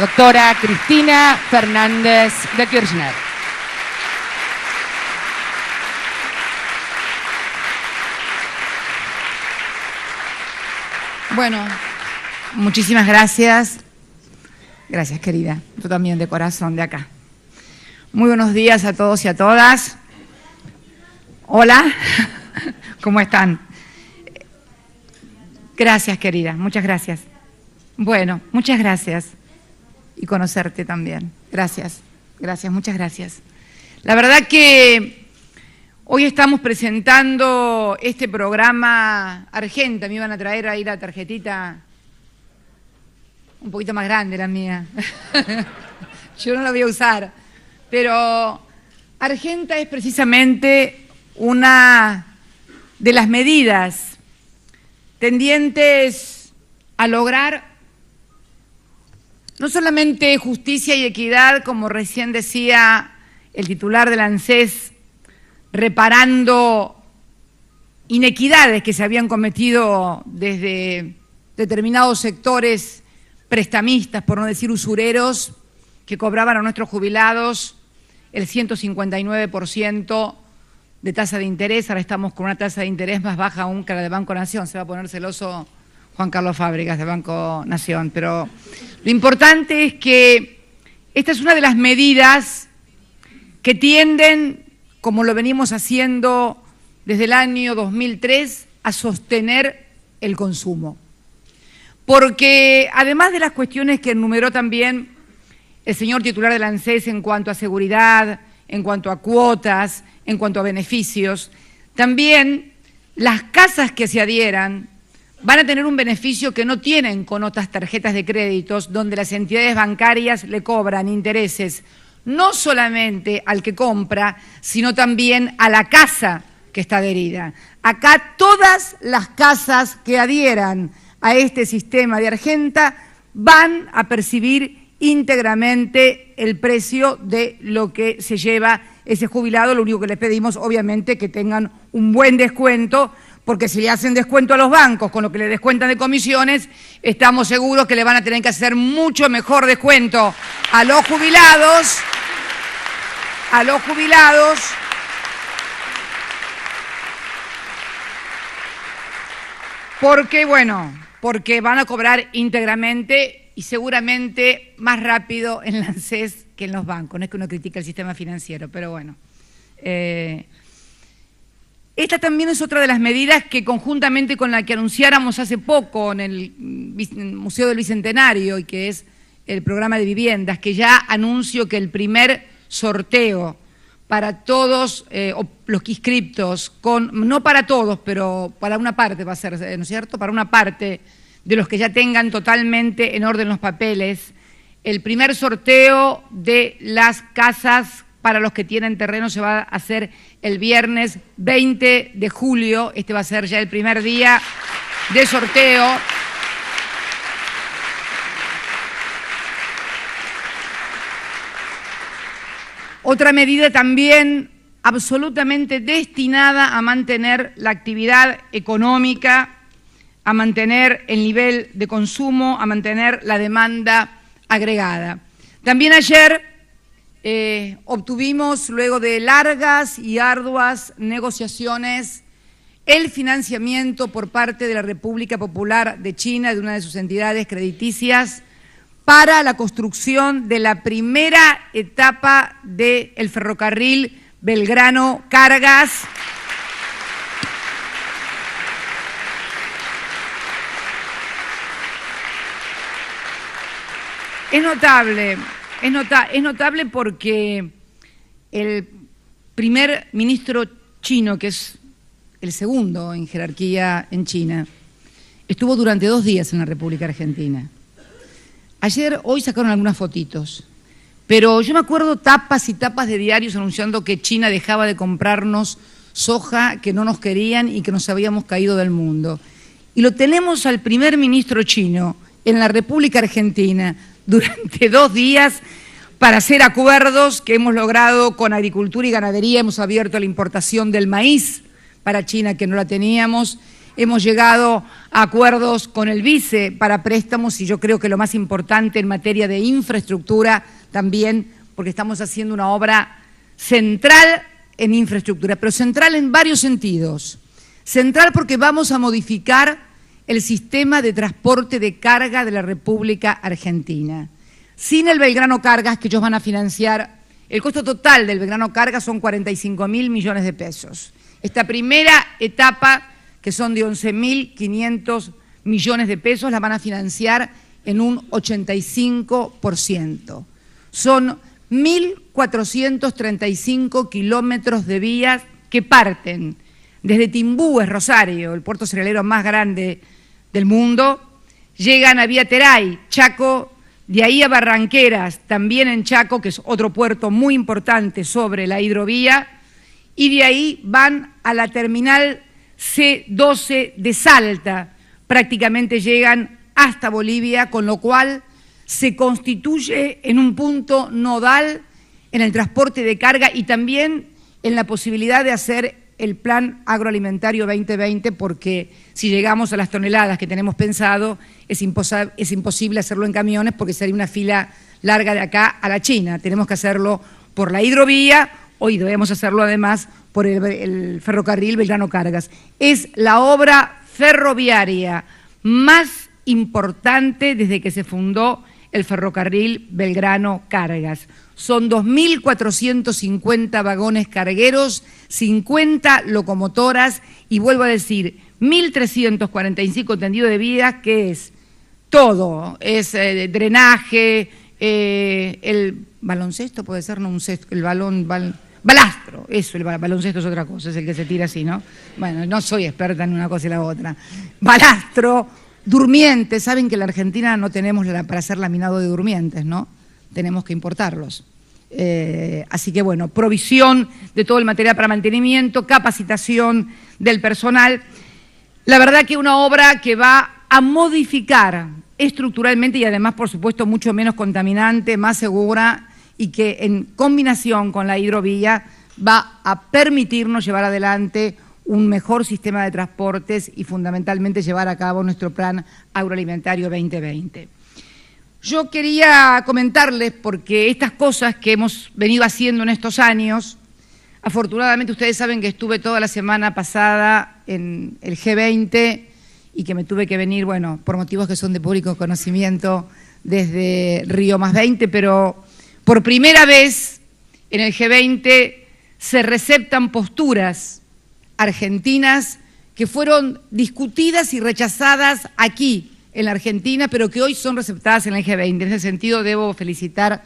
doctora Cristina Fernández de Kirchner. Bueno, muchísimas gracias. Gracias, querida. Yo también, de corazón, de acá. Muy buenos días a todos y a todas. Hola, ¿cómo están? Gracias, querida, muchas gracias. Bueno, muchas gracias. Y conocerte también. Gracias, gracias, muchas gracias. La verdad que hoy estamos presentando este programa Argenta. Me iban a traer ahí la tarjetita un poquito más grande, la mía. Yo no la voy a usar. Pero Argenta es precisamente una de las medidas tendientes a lograr no solamente justicia y equidad, como recién decía el titular del ANSES, reparando inequidades que se habían cometido desde determinados sectores prestamistas, por no decir usureros, que cobraban a nuestros jubilados el 159% de tasa de interés. Ahora estamos con una tasa de interés más baja aún que la de Banco Nación. Se va a poner celoso Juan Carlos Fábregas de Banco Nación. Pero lo importante es que esta es una de las medidas que tienden, como lo venimos haciendo desde el año 2003, a sostener el consumo. Porque además de las cuestiones que enumeró también el señor titular del ANSES en cuanto a seguridad, en cuanto a cuotas, en cuanto a beneficios, también las casas que se adhieran van a tener un beneficio que no tienen con otras tarjetas de créditos, donde las entidades bancarias le cobran intereses no solamente al que compra, sino también a la casa que está adherida. Acá todas las casas que adhieran a este sistema de Argenta van a percibir íntegramente el precio de lo que se lleva ese jubilado. Lo único que les pedimos, obviamente, que tengan un buen descuento, porque si le hacen descuento a los bancos con lo que le descuentan de comisiones, estamos seguros que le van a tener que hacer mucho mejor descuento a los jubilados, porque, bueno, porque van a cobrar íntegramente y seguramente más rápido en la ANSES que en los bancos. No es que uno critique el sistema financiero, pero bueno. Esta también es otra de las medidas que conjuntamente con la que anunciáramos hace poco en el Museo del Bicentenario, y que es el programa de viviendas, que ya anuncio que el primer sorteo para todos los inscriptos, no para todos, pero para una parte va a ser, ¿no es cierto?, para una parte de los que ya tengan totalmente en orden los papeles, el primer sorteo de las casas para los que tienen terreno se va a hacer el viernes 20 de julio. Este va a ser ya el primer día de sorteo. Otra medida también absolutamente destinada a mantener la actividad económica, a mantener el nivel de consumo, a mantener la demanda agregada. También ayer obtuvimos, luego de largas y arduas negociaciones, el financiamiento por parte de la República Popular de China, de una de sus entidades crediticias, para la construcción de la primera etapa del ferrocarril Belgrano-Cargas. Es notable porque el primer ministro chino, que es el segundo en jerarquía en China, estuvo durante 2 días en la República Argentina. Hoy sacaron algunas fotitos, pero yo me acuerdo tapas y tapas de diarios anunciando que China dejaba de comprarnos soja, que no nos querían y que nos habíamos caído del mundo. Y lo tenemos al primer ministro chino en la República Argentina durante 2 días para hacer acuerdos que hemos logrado con agricultura y ganadería. Hemos abierto la importación del maíz para China, que no la teníamos. hemos llegado a acuerdos con el vice para préstamos y yo creo que lo más importante en materia de infraestructura también, porque estamos haciendo una obra central en infraestructura, pero central en varios sentidos. Central porque vamos a modificar el sistema de transporte de carga de la República Argentina. Sin el Belgrano Cargas, que ellos van a financiar, el costo total del Belgrano Cargas son 45.000 millones de pesos. Esta primera etapa, que son de 11.500 millones de pesos, la van a financiar en un 85%. Son 1.435 kilómetros de vías que parten desde Timbúes, Rosario, el puerto cerealero más grande del mundo, llegan a Vía Teray, Chaco, de ahí a Barranqueras, también en Chaco, que es otro puerto muy importante sobre la hidrovía, y de ahí van a la terminal C12 de Salta, prácticamente llegan hasta Bolivia, con lo cual se constituye en un punto nodal en el transporte de carga y también en la posibilidad de hacer el Plan Agroalimentario 2020, porque si llegamos a las toneladas que tenemos pensado, es imposible hacerlo en camiones porque sería una fila larga de acá a la China. Tenemos que hacerlo por la hidrovía y debemos hacerlo además por el ferrocarril Belgrano Cargas. Es la obra ferroviaria más importante desde que se fundó el ferrocarril Belgrano Cargas. Son 2.450 vagones cargueros, 50 locomotoras y vuelvo a decir, 1.345 tendidos de vías, que es todo, es drenaje, el baloncesto puede ser, no un cesto, el balastro, eso, el baloncesto es otra cosa, es el que se tira así, ¿no? Bueno, no soy experta en una cosa y la otra. Balastro, durmientes, saben que en la Argentina no tenemos para hacer laminado de durmientes, ¿no? Tenemos que importarlos. Así que bueno, provisión de todo el material para mantenimiento, capacitación del personal. La verdad que una obra que va a modificar estructuralmente y además, por supuesto, mucho menos contaminante, más segura y que en combinación con la hidrovía va a permitirnos llevar adelante un mejor sistema de transportes y fundamentalmente llevar a cabo nuestro Plan Agroalimentario 2020. Yo quería comentarles, porque estas cosas que hemos venido haciendo en estos años, afortunadamente ustedes saben que estuve toda la semana pasada en el G20 y que me tuve que venir, bueno, por motivos que son de público conocimiento, desde Río +20, pero por primera vez en el G20 se receptan posturas argentinas que fueron discutidas y rechazadas aquí en la Argentina, pero que hoy son receptadas en el G20. En ese sentido debo felicitar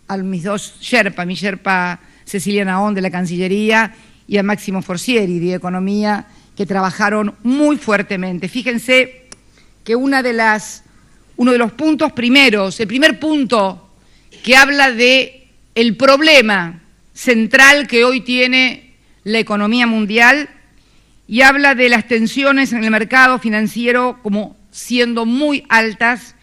a mis dos Sherpa, mi Sherpa Cecilia Naón de la Cancillería y a Máximo Forcieri de Economía, que trabajaron muy fuertemente. Fíjense que uno de los puntos primeros, el primer punto que habla de el problema central que hoy tiene la economía mundial y habla de las tensiones en el mercado financiero como siendo muy altas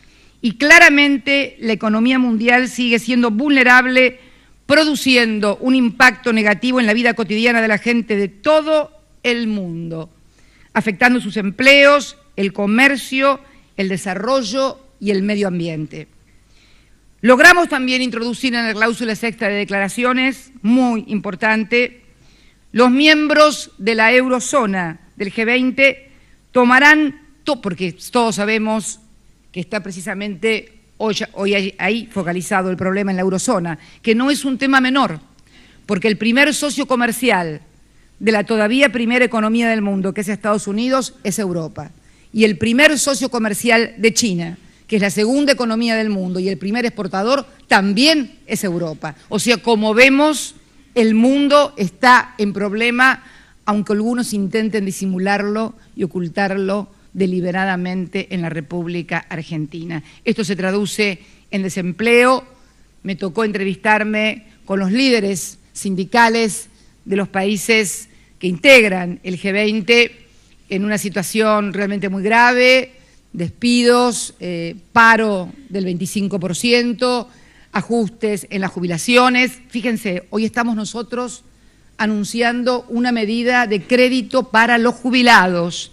y claramente la economía mundial sigue siendo vulnerable, produciendo un impacto negativo en la vida cotidiana de la gente de todo el mundo, afectando sus empleos, el comercio, el desarrollo y el medio ambiente. Logramos también introducir en la cláusula sexta de declaraciones, muy importante, los miembros de la eurozona del G20 tomarán, porque todos sabemos que está precisamente hoy ahí focalizado el problema en la eurozona, que no es un tema menor, porque el primer socio comercial de la todavía primera economía del mundo, que es Estados Unidos, es Europa. Y el primer socio comercial de China, que es la segunda economía del mundo, y el primer exportador, también es Europa. O sea, como vemos, el mundo está en problema, aunque algunos intenten disimularlo y ocultarlo deliberadamente en la República Argentina. Esto se traduce en desempleo. Me tocó entrevistarme con los líderes sindicales de los países que integran el G20 en una situación realmente muy grave, despidos, paro del 25%, ajustes en las jubilaciones. Fíjense, hoy estamos nosotros anunciando una medida de crédito para los jubilados.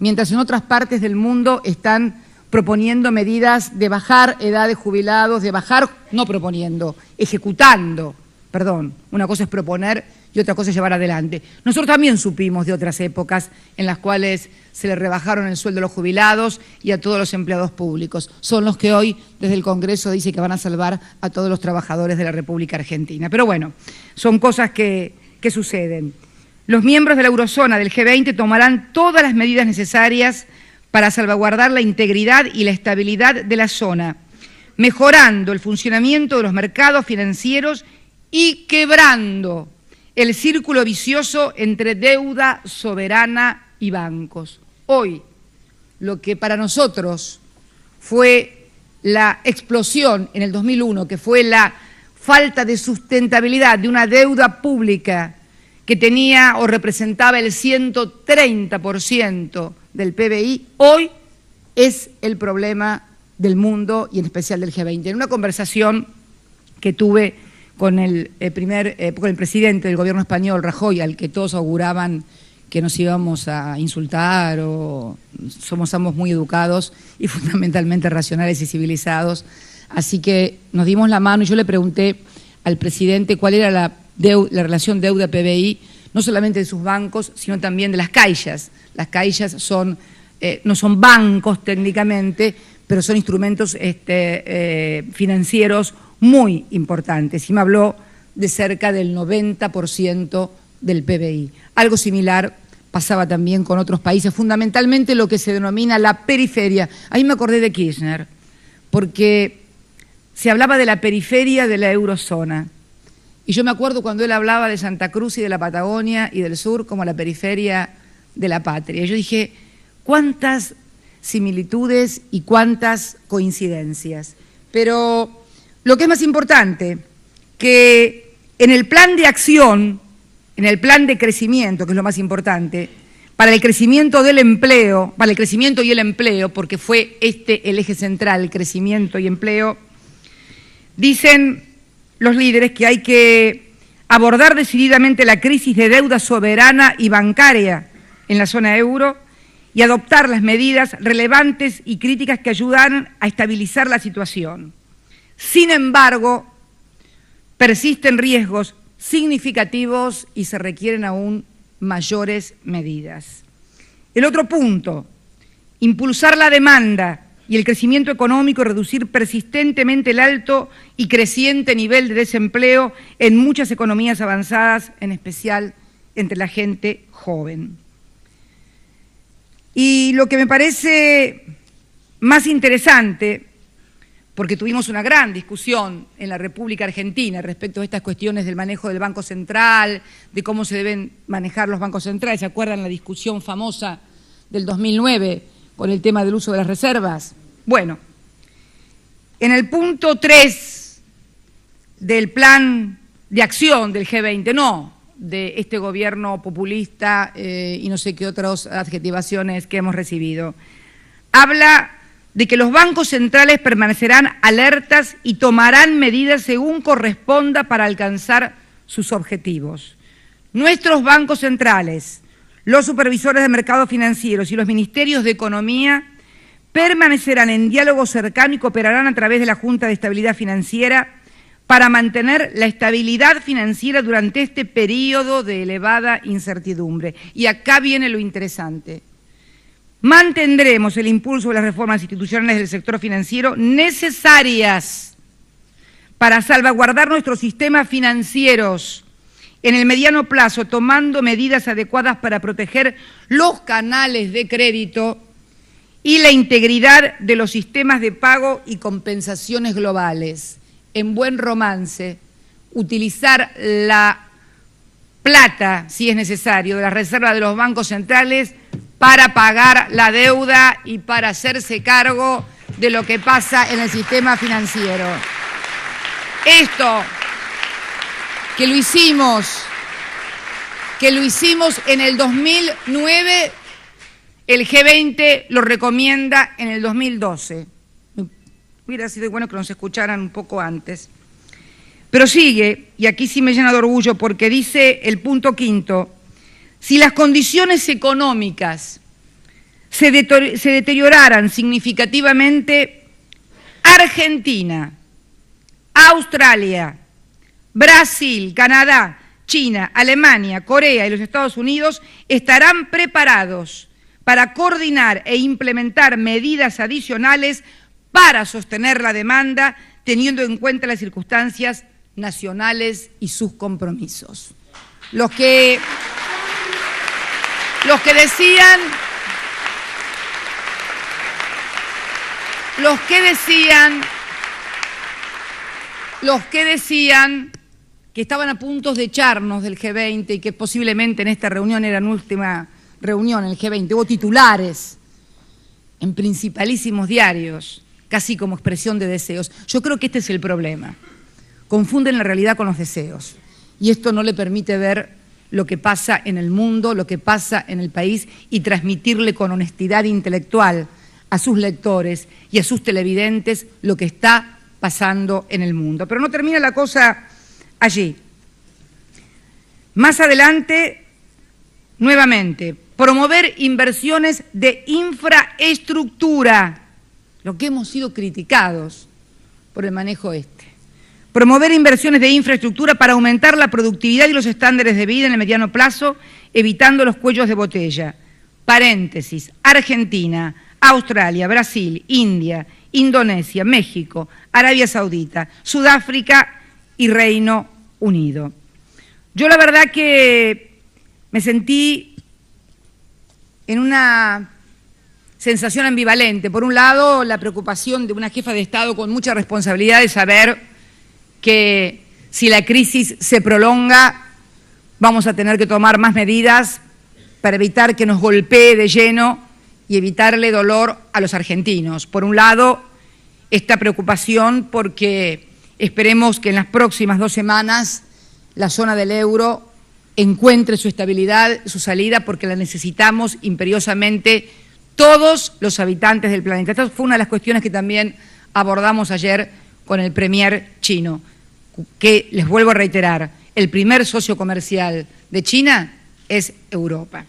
mientras en otras partes del mundo están proponiendo medidas de bajar edad de jubilados, de bajar, no proponiendo, ejecutando, perdón, una cosa es proponer y otra cosa es llevar adelante. Nosotros también supimos de otras épocas en las cuales se le rebajaron el sueldo a los jubilados y a todos los empleados públicos. Son los que hoy desde el Congreso dicen que van a salvar a todos los trabajadores de la República Argentina. Pero bueno, son cosas que suceden. Los miembros de la eurozona del G20 tomarán todas las medidas necesarias para salvaguardar la integridad y la estabilidad de la zona, mejorando el funcionamiento de los mercados financieros y quebrando el círculo vicioso entre deuda soberana y bancos. Hoy, lo que para nosotros fue la explosión en el 2001, que fue la falta de sustentabilidad de una deuda pública que tenía o representaba el 130% del PBI, hoy es el problema del mundo y en especial del G20. En una conversación que tuve con el presidente del gobierno español, Rajoy, al que todos auguraban que nos íbamos a insultar o somos ambos muy educados y fundamentalmente racionales y civilizados. Así que nos dimos la mano y yo le pregunté al presidente cuál era la relación deuda-PBI, no solamente de sus bancos, sino también de las caixas. Las caixas son, no son bancos técnicamente, pero son instrumentos financieros muy importantes. Y me habló de cerca del 90% del PBI. Algo similar pasaba también con otros países, fundamentalmente lo que se denomina la periferia. Ahí me acordé de Kirchner, porque se hablaba de la periferia de la eurozona. Y yo me acuerdo cuando él hablaba de Santa Cruz y de la Patagonia y del sur como la periferia de la patria. Yo dije, cuántas similitudes y cuántas coincidencias. Pero lo que es más importante, que en el plan de acción, en el plan de crecimiento, que es lo más importante, para el crecimiento del empleo, para el crecimiento y el empleo, porque fue el eje central, crecimiento y empleo, dicen los líderes que hay que abordar decididamente la crisis de deuda soberana y bancaria en la zona euro y adoptar las medidas relevantes y críticas que ayudan a estabilizar la situación. Sin embargo, persisten riesgos significativos y se requieren aún mayores medidas. El otro punto, impulsar la demanda y el crecimiento económico y reducir persistentemente el alto y creciente nivel de desempleo en muchas economías avanzadas, en especial entre la gente joven. Y lo que me parece más interesante, porque tuvimos una gran discusión en la República Argentina respecto a estas cuestiones del manejo del Banco Central, de cómo se deben manejar los bancos centrales. ¿Se acuerdan la discusión famosa del 2009 con el tema del uso de las reservas? Bueno, en el punto 3 del plan de acción del G20, no de este gobierno populista y no sé qué otras adjetivaciones que hemos recibido, habla de que los bancos centrales permanecerán alertas y tomarán medidas según corresponda para alcanzar sus objetivos. Nuestros bancos centrales, los supervisores de mercados financieros y los ministerios de Economía permanecerán en diálogo cercano y cooperarán a través de la Junta de Estabilidad Financiera para mantener la estabilidad financiera durante este periodo de elevada incertidumbre. Y acá viene lo interesante. Mantendremos el impulso de las reformas institucionales del sector financiero necesarias para salvaguardar nuestros sistemas financieros en el mediano plazo, tomando medidas adecuadas para proteger los canales de crédito y la integridad de los sistemas de pago y compensaciones globales. En buen romance, utilizar la plata, si es necesario, de las reservas de los bancos centrales para pagar la deuda y para hacerse cargo de lo que pasa en el sistema financiero. Esto, que lo hicimos en el 2009, el G20 lo recomienda en el 2012. Hubiera sido bueno que nos escucharan un poco antes. Pero sigue, y aquí sí me llena de orgullo porque dice el punto 5, si las condiciones económicas se deterioraran significativamente, Argentina, Australia, Brasil, Canadá, China, Alemania, Corea y los Estados Unidos estarán preparados para coordinar e implementar medidas adicionales para sostener la demanda, teniendo en cuenta las circunstancias nacionales y sus compromisos. Los que decían que estaban a punto de echarnos del G20 y que posiblemente en esta reunión era nuestra última reunión en el G20, hubo titulares en principalísimos diarios, casi como expresión de deseos. Yo creo que este es el problema. Confunden la realidad con los deseos. Y esto no le permite ver lo que pasa en el mundo, lo que pasa en el país y transmitirle con honestidad intelectual a sus lectores y a sus televidentes lo que está pasando en el mundo. Pero no termina la cosa allí. Más adelante, nuevamente, promover inversiones de infraestructura, lo que hemos sido criticados por el manejo este. Promover inversiones de infraestructura para aumentar la productividad y los estándares de vida en el mediano plazo, evitando los cuellos de botella. Paréntesis, Argentina, Australia, Brasil, India, Indonesia, México, Arabia Saudita, Sudáfrica y Reino Unido. Yo la verdad que me sentí en una sensación ambivalente. Por un lado, la preocupación de una jefa de Estado con mucha responsabilidad de saber que si la crisis se prolonga, vamos a tener que tomar más medidas para evitar que nos golpee de lleno y evitarle dolor a los argentinos. Por un lado, esta preocupación porque esperemos que en las próximas 2 semanas la zona del euro encuentre su estabilidad, su salida, porque la necesitamos imperiosamente todos los habitantes del planeta. Esta fue una de las cuestiones que también abordamos ayer con el premier chino, que les vuelvo a reiterar, el primer socio comercial de China es Europa.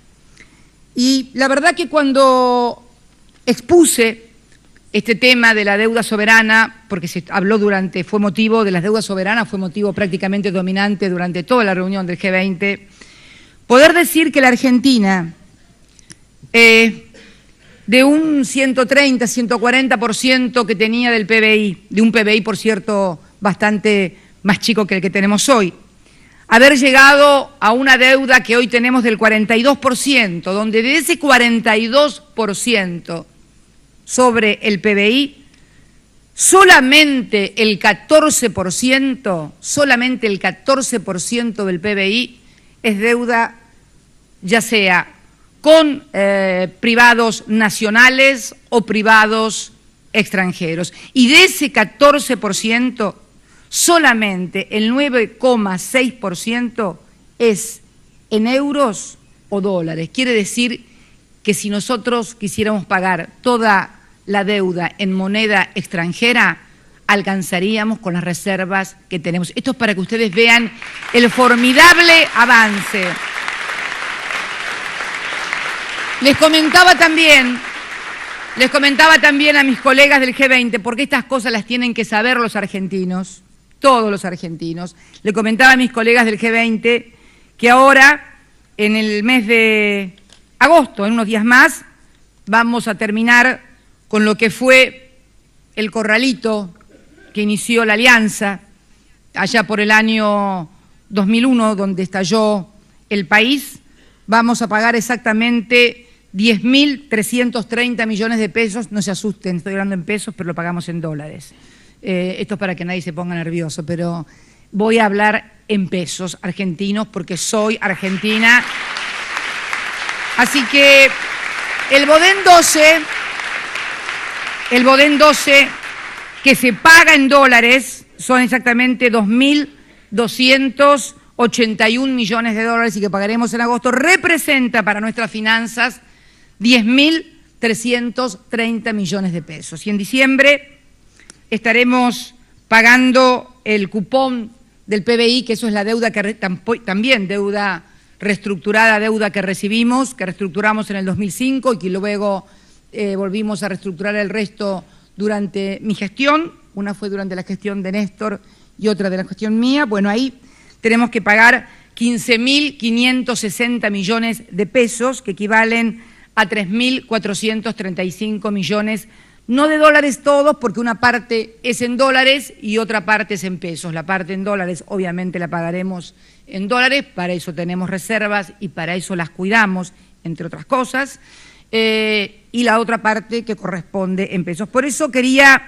Y la verdad que cuando expuse este tema de la deuda soberana, porque se habló fue motivo de las deudas soberanas, fue motivo prácticamente dominante durante toda la reunión del G20, poder decir que la Argentina, de un 130, 140% que tenía del PBI, de un PBI, por cierto, bastante más chico que el que tenemos hoy, haber llegado a una deuda que hoy tenemos del 42%, donde de ese 42% sobre el PBI, solamente el 14% del PBI es deuda, ya sea con privados nacionales o privados extranjeros. Y de ese 14%, solamente el 9,6% es en euros o dólares. Quiere decir que si nosotros quisiéramos pagar toda la deuda en moneda extranjera, alcanzaríamos con las reservas que tenemos. Esto es para que ustedes vean el formidable avance. Les comentaba también a mis colegas del G20, porque estas cosas las tienen que saber los argentinos, todos los argentinos. Le comentaba a mis colegas del G20 que ahora, en el mes de agosto, en unos días más, vamos a terminar con lo que fue el corralito que inició la alianza allá por el año 2001, donde estalló el país. Vamos a pagar exactamente 10.330 millones de pesos, no se asusten, estoy hablando en pesos, pero lo pagamos en dólares. Esto es para que nadie se ponga nervioso, pero voy a hablar en pesos argentinos porque soy argentina. Así que el Bodén 12, que se paga en dólares, son exactamente 2.281 millones de dólares y que pagaremos en agosto, representa para nuestras finanzas 10.330 millones de pesos. Y en diciembre estaremos pagando el cupón del PBI, que eso es la deuda que también deuda reestructurada deuda que recibimos, que reestructuramos en el 2005 y que luego volvimos a reestructurar el resto durante mi gestión. Una fue durante la gestión de Néstor y otra de la gestión mía. Bueno, ahí tenemos que pagar 15.560 millones de pesos, que equivalen a 3.435 millones, no de dólares todos, porque una parte es en dólares y otra parte es en pesos. La parte en dólares obviamente la pagaremos en dólares, para eso tenemos reservas y para eso las cuidamos, entre otras cosas, y la otra parte que corresponde en pesos. Por eso quería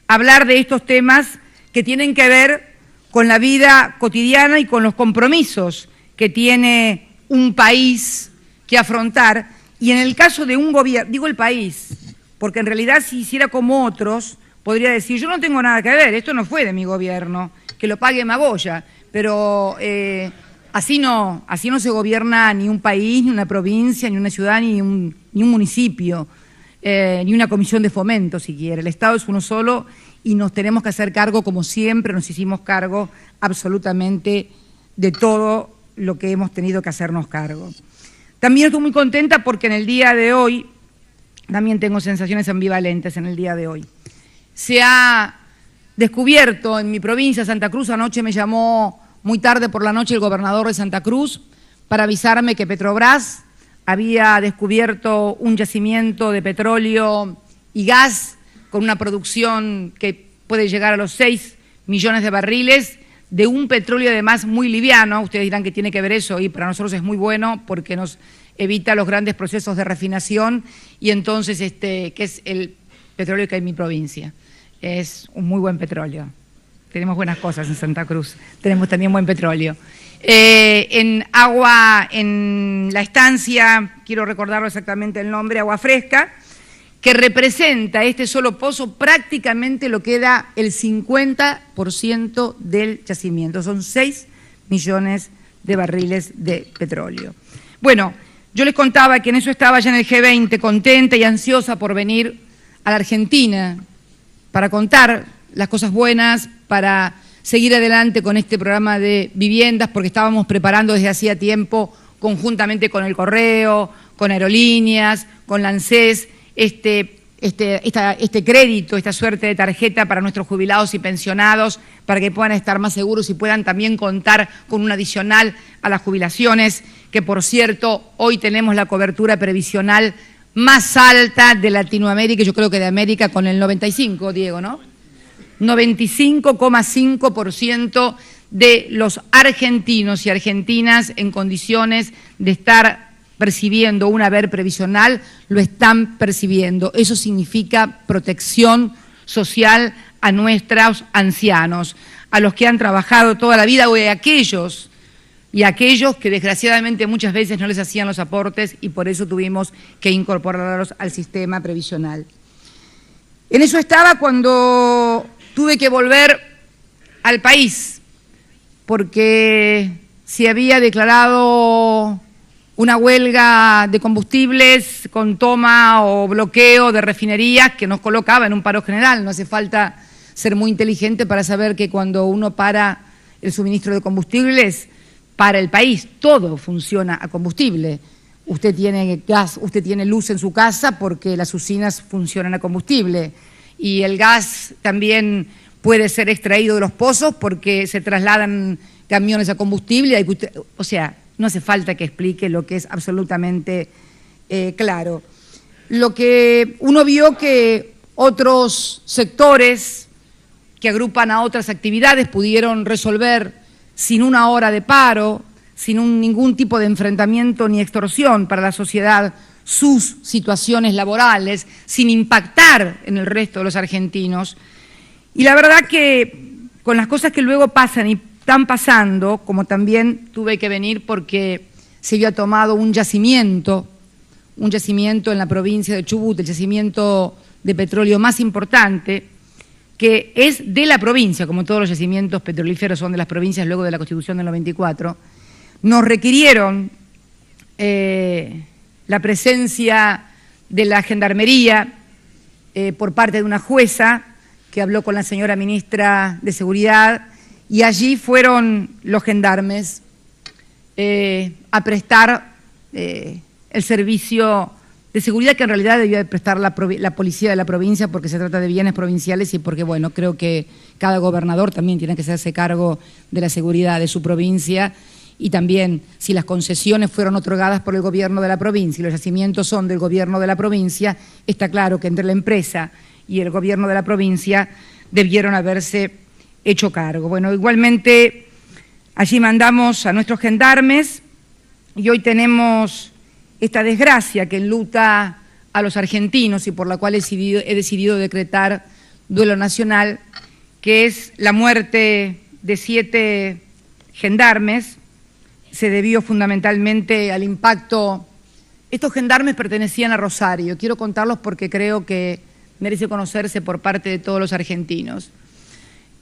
hablar de estos temas que tienen que ver con la vida cotidiana y con los compromisos que tiene un país que afrontar. Y en el caso de un gobierno, digo el país, porque en realidad si hiciera como otros, podría decir, yo no tengo nada que ver, esto no fue de mi gobierno, que lo pague Magoya, pero así no se gobierna ni un país, ni una provincia, ni una ciudad, ni un municipio, ni una comisión de fomento siquiera. El Estado es uno solo y nos tenemos que hacer cargo, como siempre nos hicimos cargo, absolutamente de todo lo que hemos tenido que hacernos cargo. También estoy muy contenta porque en el día de hoy, también tengo sensaciones ambivalentes en el día de hoy. Se ha descubierto en mi provincia, Santa Cruz, anoche me llamó muy tarde por la noche el gobernador de Santa Cruz para avisarme que Petrobras había descubierto un yacimiento de petróleo y gas con una producción que puede llegar a los 6 millones de barriles, de un petróleo además muy liviano. Ustedes dirán que tiene que ver eso, y para nosotros es muy bueno porque nos evita los grandes procesos de refinación, y entonces que es el petróleo que hay en mi provincia. Es un muy buen petróleo. Tenemos buenas cosas en Santa Cruz, tenemos también buen petróleo. En la estancia, quiero recordarlo exactamente el nombre, Agua Fresca, que representa este solo pozo prácticamente lo que da el 50% del yacimiento. Son 6 millones de barriles de petróleo. Bueno, yo les contaba que en eso estaba ya en el G20, contenta y ansiosa por venir a la Argentina para contar las cosas buenas, para seguir adelante con este programa de viviendas, porque estábamos preparando desde hacía tiempo, conjuntamente con el Correo, con Aerolíneas, con la ANSES, este crédito, esta suerte de tarjeta para nuestros jubilados y pensionados, para que puedan estar más seguros y puedan también contar con un adicional a las jubilaciones, que por cierto, hoy tenemos la cobertura previsional más alta de Latinoamérica, yo creo que de América, con el 95, Diego, ¿no? 95,5% de los argentinos y argentinas en condiciones de estar percibiendo un haber previsional, lo están percibiendo. Eso significa protección social a nuestros ancianos, a los que han trabajado toda la vida, o a aquellos que desgraciadamente muchas veces no les hacían los aportes y por eso tuvimos que incorporarlos al sistema previsional. En eso estaba cuando tuve que volver al país, porque se había declarado una huelga de combustibles con toma o bloqueo de refinerías que nos colocaba en un paro general. No hace falta ser muy inteligente para saber que cuando uno para el suministro de combustibles, para el país, todo funciona a combustible. Usted tiene gas, usted tiene luz en su casa porque las usinas funcionan a combustible, y el gas también puede ser extraído de los pozos porque se trasladan camiones a combustible. O sea, no hace falta que explique lo que es absolutamente claro. Lo que uno vio que otros sectores que agrupan a otras actividades pudieron resolver sin una hora de paro, sin ningún tipo de enfrentamiento ni extorsión para la sociedad, sus situaciones laborales, sin impactar en el resto de los argentinos. Y la verdad que con las cosas que luego pasan y están pasando, como también tuve que venir porque se había tomado un yacimiento en la provincia de Chubut, el yacimiento de petróleo más importante, que es de la provincia, como todos los yacimientos petrolíferos son de las provincias luego de la Constitución del 94, nos requirieron la presencia de la Gendarmería por parte de una jueza que habló con la señora ministra de Seguridad, y allí fueron los gendarmes a prestar el servicio de seguridad que en realidad debía prestar la policía de la provincia, porque se trata de bienes provinciales y porque, bueno, creo que cada gobernador también tiene que hacerse cargo de la seguridad de su provincia, y también si las concesiones fueron otorgadas por el gobierno de la provincia y los yacimientos son del gobierno de la provincia, está claro que entre la empresa y el gobierno de la provincia debieron haberse hecho cargo. Bueno, igualmente allí mandamos a nuestros gendarmes y hoy tenemos esta desgracia que enluta a los argentinos y por la cual he decidido decretar duelo nacional, que es la muerte de 7 gendarmes. Se debió fundamentalmente al impacto. Estos gendarmes pertenecían a Rosario. Quiero contarlos porque creo que merece conocerse por parte de todos los argentinos.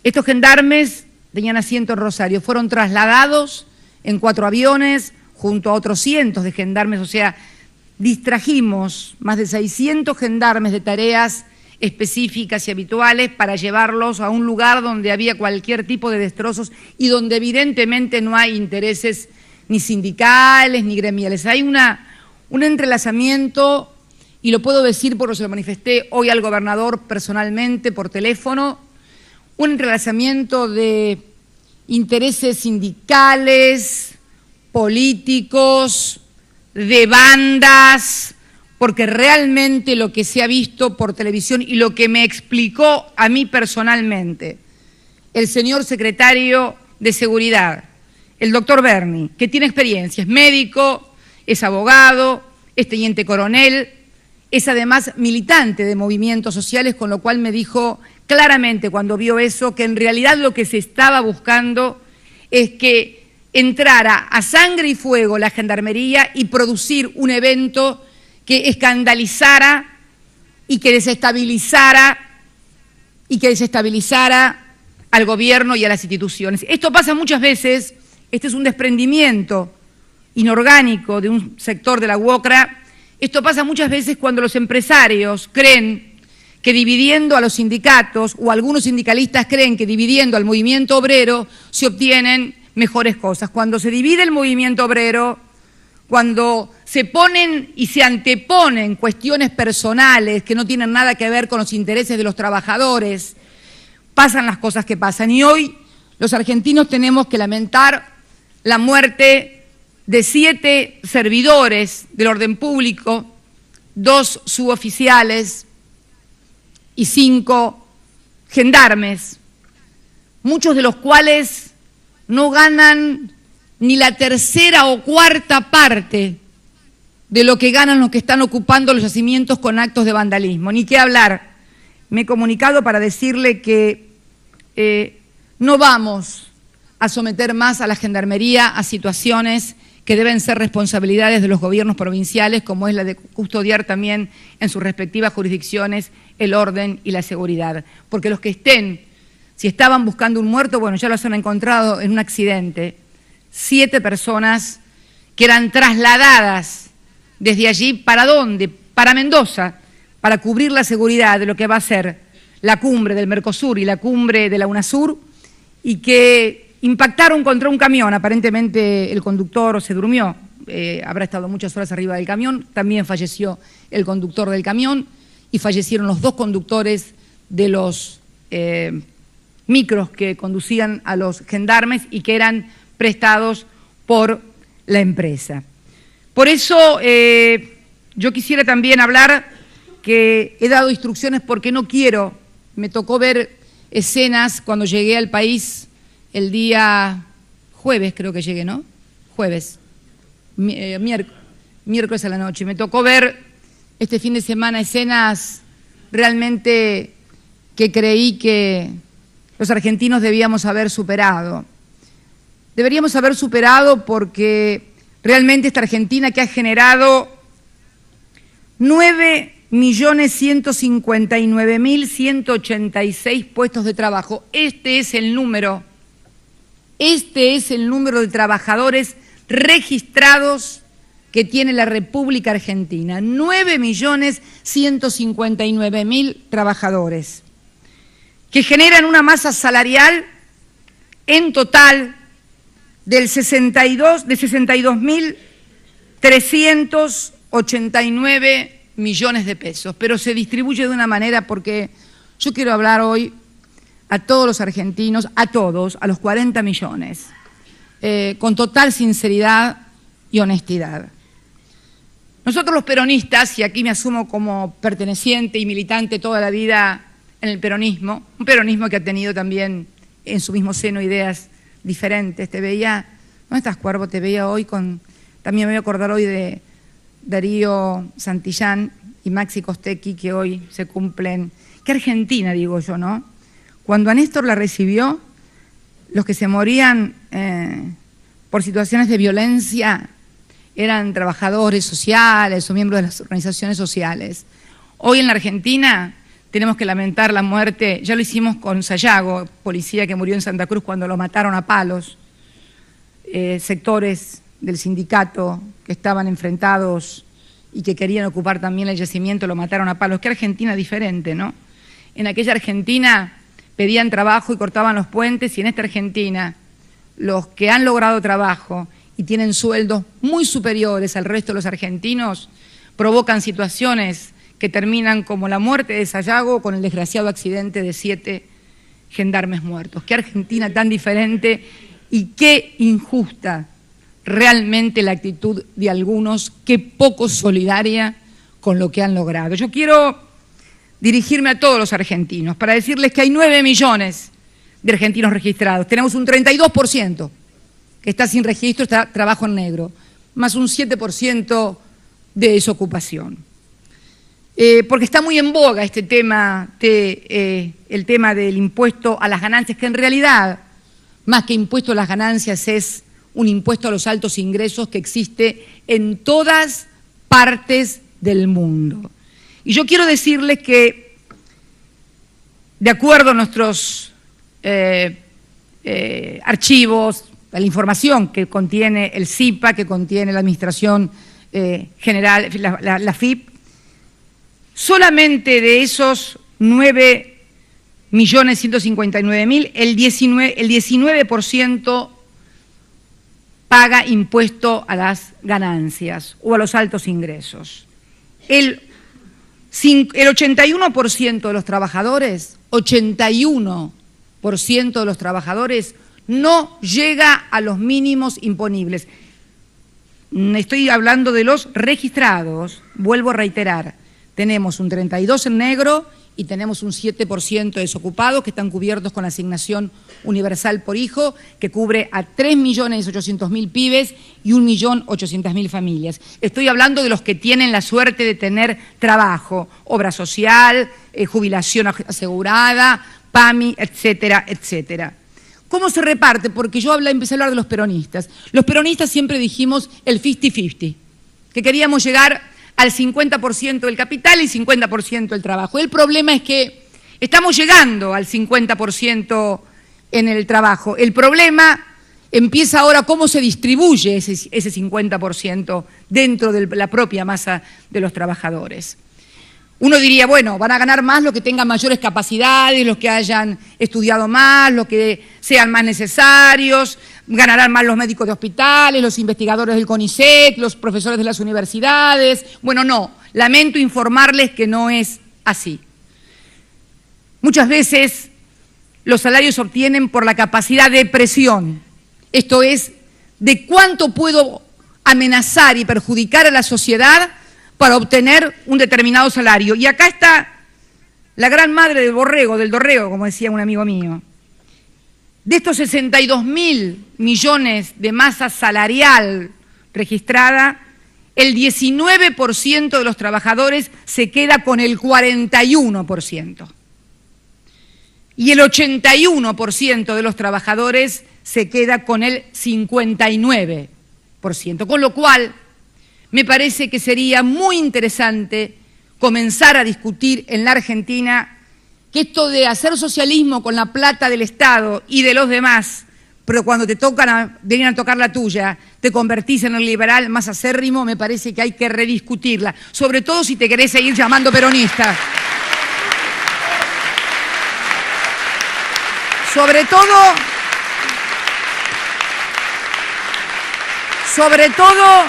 Estos gendarmes tenían asiento en Rosario, fueron trasladados en 4 aviones junto a otros cientos de gendarmes, o sea, distrajimos más de 600 gendarmes de tareas específicas y habituales para llevarlos a un lugar donde había cualquier tipo de destrozos y donde evidentemente no hay intereses ni sindicales ni gremiales. Hay un entrelazamiento, y lo puedo decir porque se lo manifesté hoy al gobernador personalmente por teléfono, un entrelazamiento de intereses sindicales, políticos, de bandas, porque realmente lo que se ha visto por televisión y lo que me explicó a mí personalmente el señor secretario de Seguridad, el doctor Berni, que tiene experiencia, es médico, es abogado, es teniente coronel, es además militante de movimientos sociales, con lo cual me dijo claramente cuando vio eso que en realidad lo que se estaba buscando es que entrara a sangre y fuego la gendarmería y producir un evento que escandalizara y que desestabilizara al gobierno y a las instituciones. Esto pasa muchas veces, este es un desprendimiento inorgánico de un sector de la UOCRA, esto pasa muchas veces cuando los empresarios creen que dividiendo a los sindicatos, o algunos sindicalistas creen que dividiendo al movimiento obrero se obtienen mejores cosas. Cuando se divide el movimiento obrero, cuando se ponen y se anteponen cuestiones personales que no tienen nada que ver con los intereses de los trabajadores, pasan las cosas que pasan. Y hoy los argentinos tenemos que lamentar la muerte de 7 servidores del orden público, 2 suboficiales y 5 gendarmes, muchos de los cuales no ganan ni la tercera o cuarta parte de lo que ganan los que están ocupando los yacimientos con actos de vandalismo. Ni qué hablar. Me he comunicado para decirle que no vamos a someter más a la Gendarmería a situaciones que deben ser responsabilidades de los gobiernos provinciales, como es la de custodiar también en sus respectivas jurisdicciones el orden y la seguridad. Porque los que estén, si estaban buscando un muerto, bueno, ya los han encontrado en un accidente. 7 personas que eran trasladadas desde allí, ¿para dónde? Para Mendoza, para cubrir la seguridad de lo que va a ser la cumbre del Mercosur y la cumbre de la UNASUR, y que impactaron contra un camión. Aparentemente el conductor se durmió, habrá estado muchas horas arriba del camión, también falleció el conductor del camión y fallecieron los 2 conductores de los micros que conducían a los gendarmes y que eran prestados por la empresa. Por eso yo quisiera también hablar que he dado instrucciones porque no quiero, me tocó ver escenas cuando llegué al país el día jueves, creo que llegué, ¿no? Jueves, miércoles a la noche. Me tocó ver este fin de semana escenas realmente que creí que los argentinos debíamos haber superado. Deberíamos haber superado porque realmente esta Argentina que ha generado 9.159.186 puestos de trabajo. Este es el número de trabajadores registrados que tiene la República Argentina. 9.159.000 trabajadores que generan una masa salarial en total de 62.389 millones de pesos, pero se distribuye de una manera porque yo quiero hablar hoy a todos los argentinos, a todos, a los 40 millones, con total sinceridad y honestidad. Nosotros los peronistas, y aquí me asumo como perteneciente y militante toda la vida en el peronismo, un peronismo que ha tenido también en su mismo seno ideas diferentes. Te veía, ¿dónde estás, Cuervo? Te veía hoy con, también me voy a acordar hoy de Darío Santillán y Maxi Costecchi, que hoy se cumplen, qué Argentina digo yo, ¿no? Cuando a Néstor la recibió, los que se morían por situaciones de violencia eran trabajadores sociales o miembros de las organizaciones sociales. Hoy en la Argentina tenemos que lamentar la muerte, ya lo hicimos con Sayago, policía que murió en Santa Cruz cuando lo mataron a palos, sectores del sindicato que estaban enfrentados y que querían ocupar también el yacimiento, lo mataron a palos. Qué Argentina diferente, ¿no? En aquella Argentina pedían trabajo y cortaban los puentes, y en esta Argentina los que han logrado trabajo y tienen sueldos muy superiores al resto de los argentinos provocan situaciones que terminan como la muerte de Sayago con el desgraciado accidente de 7 gendarmes muertos. Qué Argentina tan diferente y qué injusta realmente la actitud de algunos, qué poco solidaria con lo que han logrado. Yo quiero dirigirme a todos los argentinos para decirles que hay 9 millones de argentinos registrados. Tenemos un 32% que está sin registro, está trabajo en negro, más un 7% de desocupación. Porque está muy en boga este tema, el tema del impuesto a las ganancias, que en realidad, más que impuesto a las ganancias, es un impuesto a los altos ingresos que existe en todas partes del mundo. Y yo quiero decirles que, de acuerdo a nuestros archivos, a la información que contiene el CIPA, que contiene la Administración General, la FIP, solamente de esos 9.159.000, el 19% paga impuesto a las ganancias o a los altos ingresos. El 81% de los trabajadores, 81% de los trabajadores no llega a los mínimos imponibles. Estoy hablando de los registrados, vuelvo a reiterar, tenemos un 32% en negro y tenemos un 7% de desocupados que están cubiertos con la asignación universal por hijo, que cubre a 3.800.000 pibes y 1.800.000 familias. Estoy hablando de los que tienen la suerte de tener trabajo, obra social, jubilación asegurada, PAMI, etcétera, etcétera. ¿Cómo se reparte? Porque yo empecé a hablar de los peronistas. Los peronistas siempre dijimos el 50-50, que queríamos llegar al 50% del capital y 50% del trabajo. El problema es que estamos llegando al 50% en el trabajo. El problema empieza ahora cómo se distribuye ese 50% dentro de la propia masa de los trabajadores. Uno diría, bueno, van a ganar más los que tengan mayores capacidades, los que hayan estudiado más, los que sean más necesarios, ganarán más los médicos de hospitales, los investigadores del CONICET, los profesores de las universidades. Bueno, no, lamento informarles que no es así. Muchas veces los salarios se obtienen por la capacidad de presión, esto es, de cuánto puedo amenazar y perjudicar a la sociedad para obtener un determinado salario. Y acá está la gran madre del dorrego, como decía un amigo mío. De estos 62.000 millones de masa salarial registrada, el 19% de los trabajadores se queda con el 41%. Y el 81% de los trabajadores se queda con el 59%. Con lo cual, me parece que sería muy interesante comenzar a discutir en la Argentina que esto de hacer socialismo con la plata del Estado y de los demás, pero cuando te vienen a tocar la tuya, te convertís en el liberal más acérrimo, me parece que hay que rediscutirla, sobre todo si te querés seguir llamando peronista. Sobre todo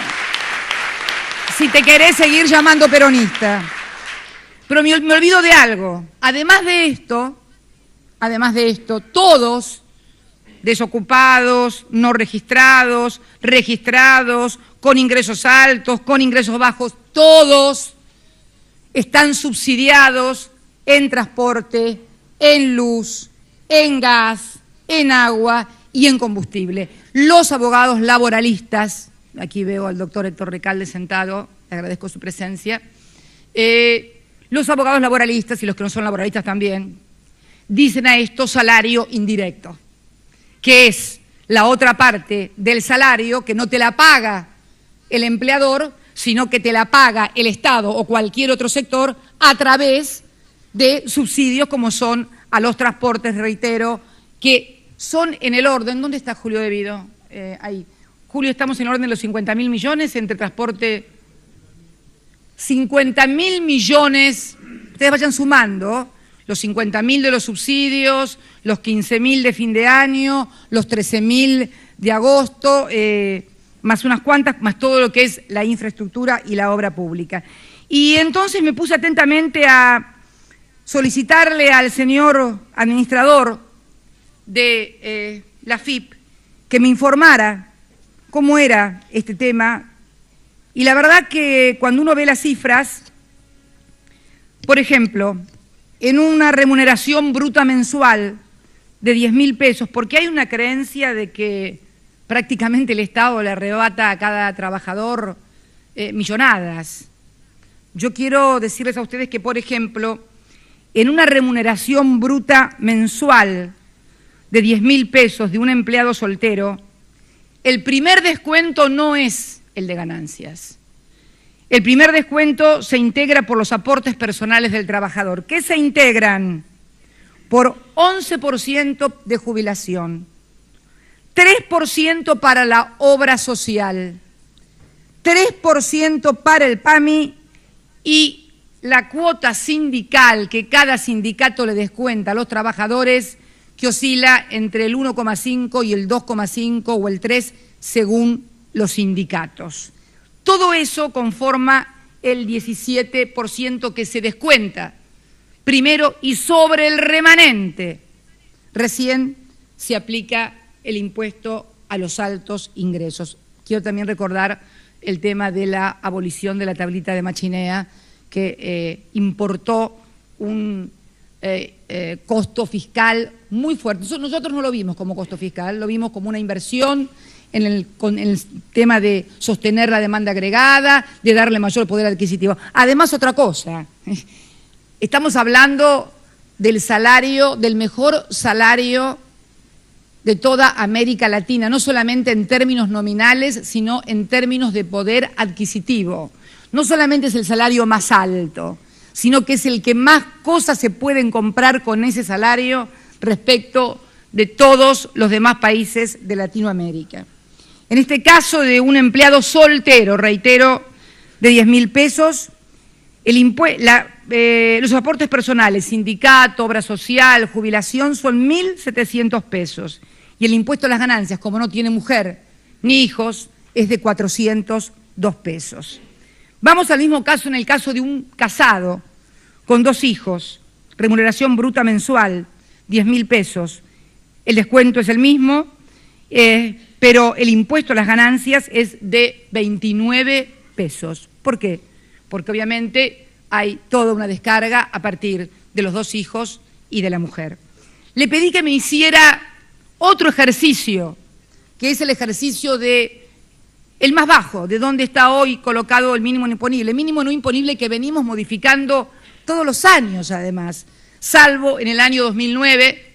si te querés seguir llamando peronista. Pero me olvido de algo. Además de esto, todos, desocupados, no registrados, registrados, con ingresos altos, con ingresos bajos, todos están subsidiados en transporte, en luz, en gas, en agua y en combustible. Los abogados laboralistas, aquí veo al doctor Héctor Recalde sentado, le agradezco su presencia, los abogados laboralistas y los que no son laboralistas también, dicen a esto salario indirecto, que es la otra parte del salario que no te la paga el empleador, sino que te la paga el Estado o cualquier otro sector a través de subsidios como son a los transportes, reitero, que son en el orden. ¿Dónde está Julio Devido? Ahí. Julio, estamos en el orden de los 50.000 millones entre transporte. 50.000 millones, ustedes vayan sumando, los 50.000 de los subsidios, los 15.000 de fin de año, los 13.000 de agosto, más unas cuantas, más todo lo que es la infraestructura y la obra pública. Y entonces me puse atentamente a solicitarle al señor administrador de la FIP que me informara cómo era este tema. Y la verdad que cuando uno ve las cifras, por ejemplo, en una remuneración bruta mensual de 10.000 pesos, porque hay una creencia de que prácticamente el Estado le arrebata a cada trabajador millonadas. Yo quiero decirles a ustedes que, por ejemplo, en una remuneración bruta mensual de 10.000 pesos de un empleado soltero, el primer descuento no es el de ganancias. El primer descuento se integra por los aportes personales del trabajador. ¿Qué se integran? Por 11% de jubilación, 3% para la obra social, 3% para el PAMI y la cuota sindical que cada sindicato le descuenta a los trabajadores, que oscila entre el 1,5 y el 2,5 o el 3 según los sindicatos. Todo eso conforma el 17% que se descuenta primero, y sobre el remanente recién se aplica el impuesto a los altos ingresos. Quiero también recordar el tema de la abolición de la tablita de Machinea, que importó un costo fiscal muy fuerte. Nosotros no lo vimos como costo fiscal, lo vimos como una inversión con el tema de sostener la demanda agregada, de darle mayor poder adquisitivo. Además, otra cosa, estamos hablando del salario, del mejor salario de toda América Latina, no solamente en términos nominales, sino en términos de poder adquisitivo. No solamente es el salario más alto, sino que es el que más cosas se pueden comprar con ese salario respecto de todos los demás países de Latinoamérica. En este caso de un empleado soltero, reitero, de 10.000 pesos, los aportes personales, sindicato, obra social, jubilación, son 1.700 pesos. Y el impuesto a las ganancias, como no tiene mujer ni hijos, es de 402 pesos. Vamos al mismo caso en el caso de un casado con 2 hijos, remuneración bruta mensual, 10.000 pesos. El descuento es el mismo, pero el impuesto a las ganancias es de 29 pesos. ¿Por qué? Porque obviamente hay toda una descarga a partir de los 2 hijos y de la mujer. Le pedí que me hiciera otro ejercicio, que es el ejercicio de el más bajo, de dónde está hoy colocado el mínimo no imponible. El mínimo no imponible que venimos modificando todos los años, además, salvo en el año 2009,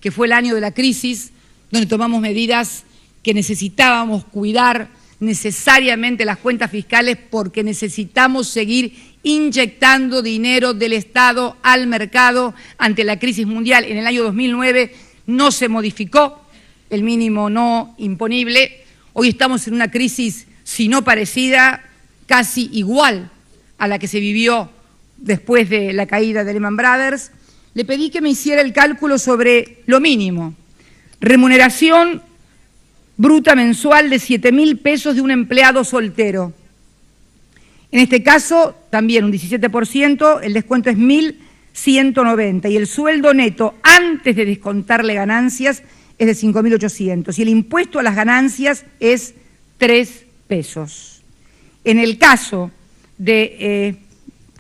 que fue el año de la crisis, donde tomamos medidas que necesitábamos cuidar necesariamente las cuentas fiscales porque necesitamos seguir inyectando dinero del Estado al mercado ante la crisis mundial. En el año 2009 no se modificó el mínimo no imponible. Hoy estamos en una crisis, si no parecida, casi igual a la que se vivió después de la caída de Lehman Brothers. Le pedí que me hiciera el cálculo sobre lo mínimo. Remuneración bruta mensual de 7.000 pesos de un empleado soltero. En este caso, también un 17%, el descuento es 1.190 y el sueldo neto antes de descontarle ganancias es de 5.800 y el impuesto a las ganancias es 3 pesos. En el caso de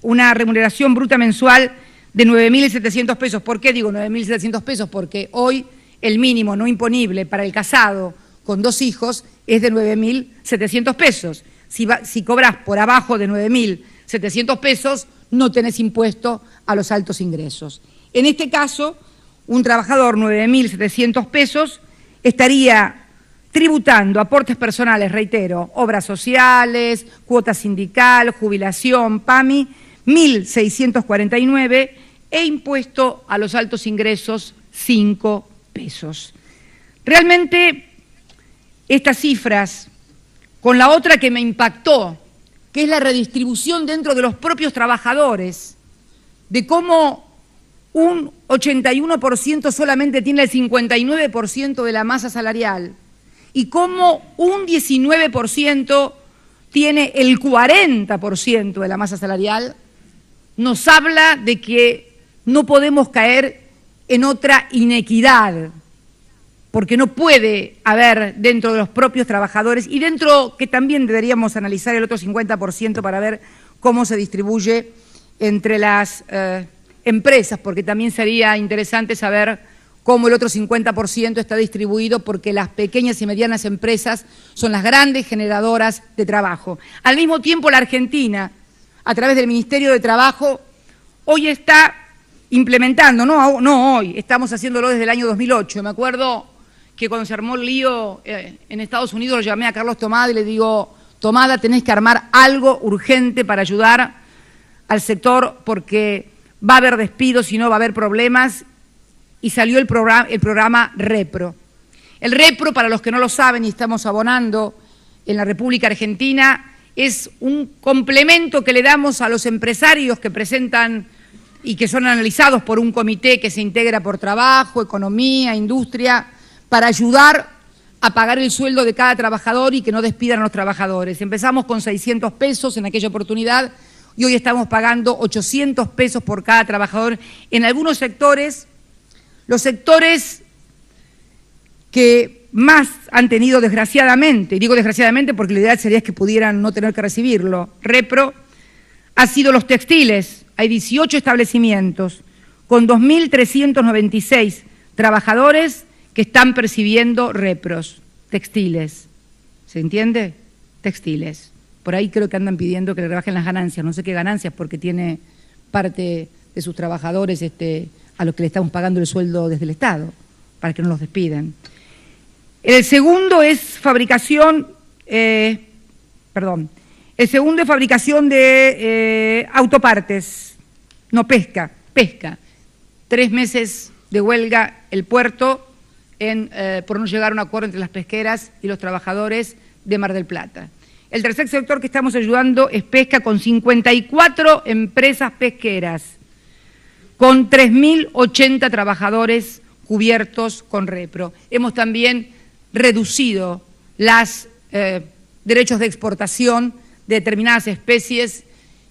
una remuneración bruta mensual de 9.700 pesos, ¿por qué digo 9.700 pesos? Porque hoy el mínimo no imponible para el casado con 2 hijos es de 9.700 pesos. Si cobras por abajo de 9.700 pesos, no tenés impuesto a los altos ingresos. En este caso, un trabajador 9.700 pesos estaría tributando aportes personales, reitero, obras sociales, cuota sindical, jubilación, PAMI, 1.649 e impuesto a los altos ingresos 5 pesos. Realmente estas cifras, con la otra que me impactó, que es la redistribución dentro de los propios trabajadores, de cómo un 81% solamente tiene el 59% de la masa salarial y cómo un 19% tiene el 40% de la masa salarial, nos habla de que no podemos caer en otra inequidad, porque no puede haber dentro de los propios trabajadores y dentro que también deberíamos analizar el otro 50% para ver cómo se distribuye entre las empresas, porque también sería interesante saber cómo el otro 50% está distribuido, porque las pequeñas y medianas empresas son las grandes generadoras de trabajo. Al mismo tiempo, la Argentina, a través del Ministerio de Trabajo, hoy está implementando, no hoy, estamos haciéndolo desde el año 2008. Me acuerdo que cuando se armó el lío en Estados Unidos lo llamé a Carlos Tomada y le digo, Tomada, tenés que armar algo urgente para ayudar al sector porque va a haber despidos y no va a haber problemas, y salió el programa Repro. El Repro, para los que no lo saben y estamos abonando en la República Argentina, es un complemento que le damos a los empresarios que presentan y que son analizados por un comité que se integra por trabajo, economía, industria, para ayudar a pagar el sueldo de cada trabajador y que no despidan a los trabajadores. Empezamos con 600 pesos en aquella oportunidad y hoy estamos pagando 800 pesos por cada trabajador. En algunos sectores, los sectores que más han tenido desgraciadamente, y digo desgraciadamente porque la idea sería que pudieran no tener que recibirlo, Repro, ha sido los textiles. Hay 18 establecimientos con 2.396 trabajadores que están percibiendo repros, textiles. ¿Se entiende? Textiles. Por ahí creo que andan pidiendo que le rebajen las ganancias, no sé qué ganancias, porque tiene parte de sus trabajadores a los que le estamos pagando el sueldo desde el Estado, para que no los despidan. El segundo es fabricación, el segundo es fabricación de autopartes, no pesca. 3 meses de huelga el puerto por no llegar a un acuerdo entre las pesqueras y los trabajadores de Mar del Plata. El tercer sector que estamos ayudando es pesca, con 54 empresas pesqueras, con 3.080 trabajadores cubiertos con Repro. Hemos también reducido los derechos de exportación de determinadas especies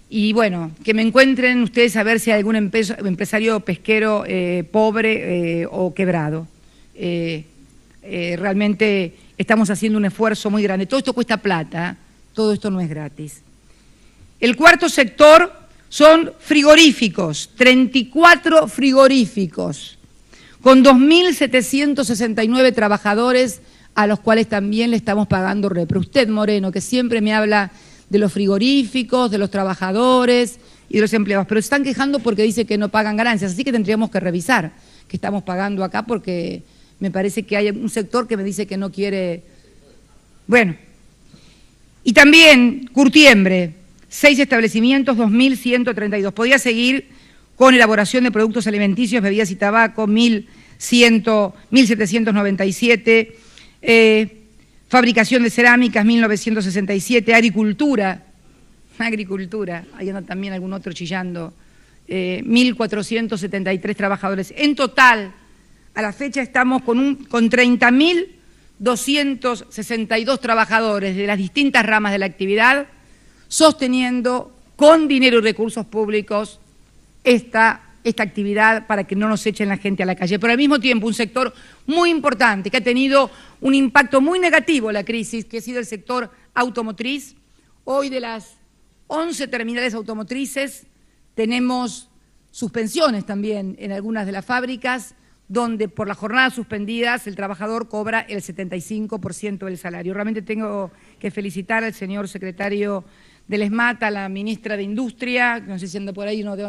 y, bueno, que me encuentren ustedes a ver si hay algún empresario pesquero pobre o quebrado. Realmente estamos haciendo un esfuerzo muy grande. Todo esto cuesta plata, todo esto no es gratis. El cuarto sector son frigoríficos, 34 frigoríficos, con 2.769 trabajadores a los cuales también le estamos pagando Repro. Usted, Moreno, que siempre me habla de los frigoríficos, de los trabajadores y de los empleados, pero se están quejando porque dice que no pagan ganancias, así que tendríamos que revisar qué estamos pagando acá, porque me parece que hay un sector que me dice que no quiere. Bueno, y también Curtiembre, 6 establecimientos, 2.132. Podía seguir con elaboración de productos alimenticios, bebidas y tabaco, 1.797, fabricación de cerámicas, 1.967, agricultura, ahí anda también algún otro chillando, 1.473 trabajadores. En total, a la fecha estamos con 30.000 262 trabajadores de las distintas ramas de la actividad, sosteniendo con dinero y recursos públicos esta actividad para que no nos echen la gente a la calle. Pero al mismo tiempo un sector muy importante que ha tenido un impacto muy negativo en la crisis, que ha sido el sector automotriz. Hoy de las 11 terminales automotrices tenemos suspensiones también en algunas de las fábricas, donde por las jornadas suspendidas el trabajador cobra el 75% del salario. Realmente tengo que felicitar al señor secretario del ESMAT, a la ministra de Industria, no sé si anda por ahí, no debe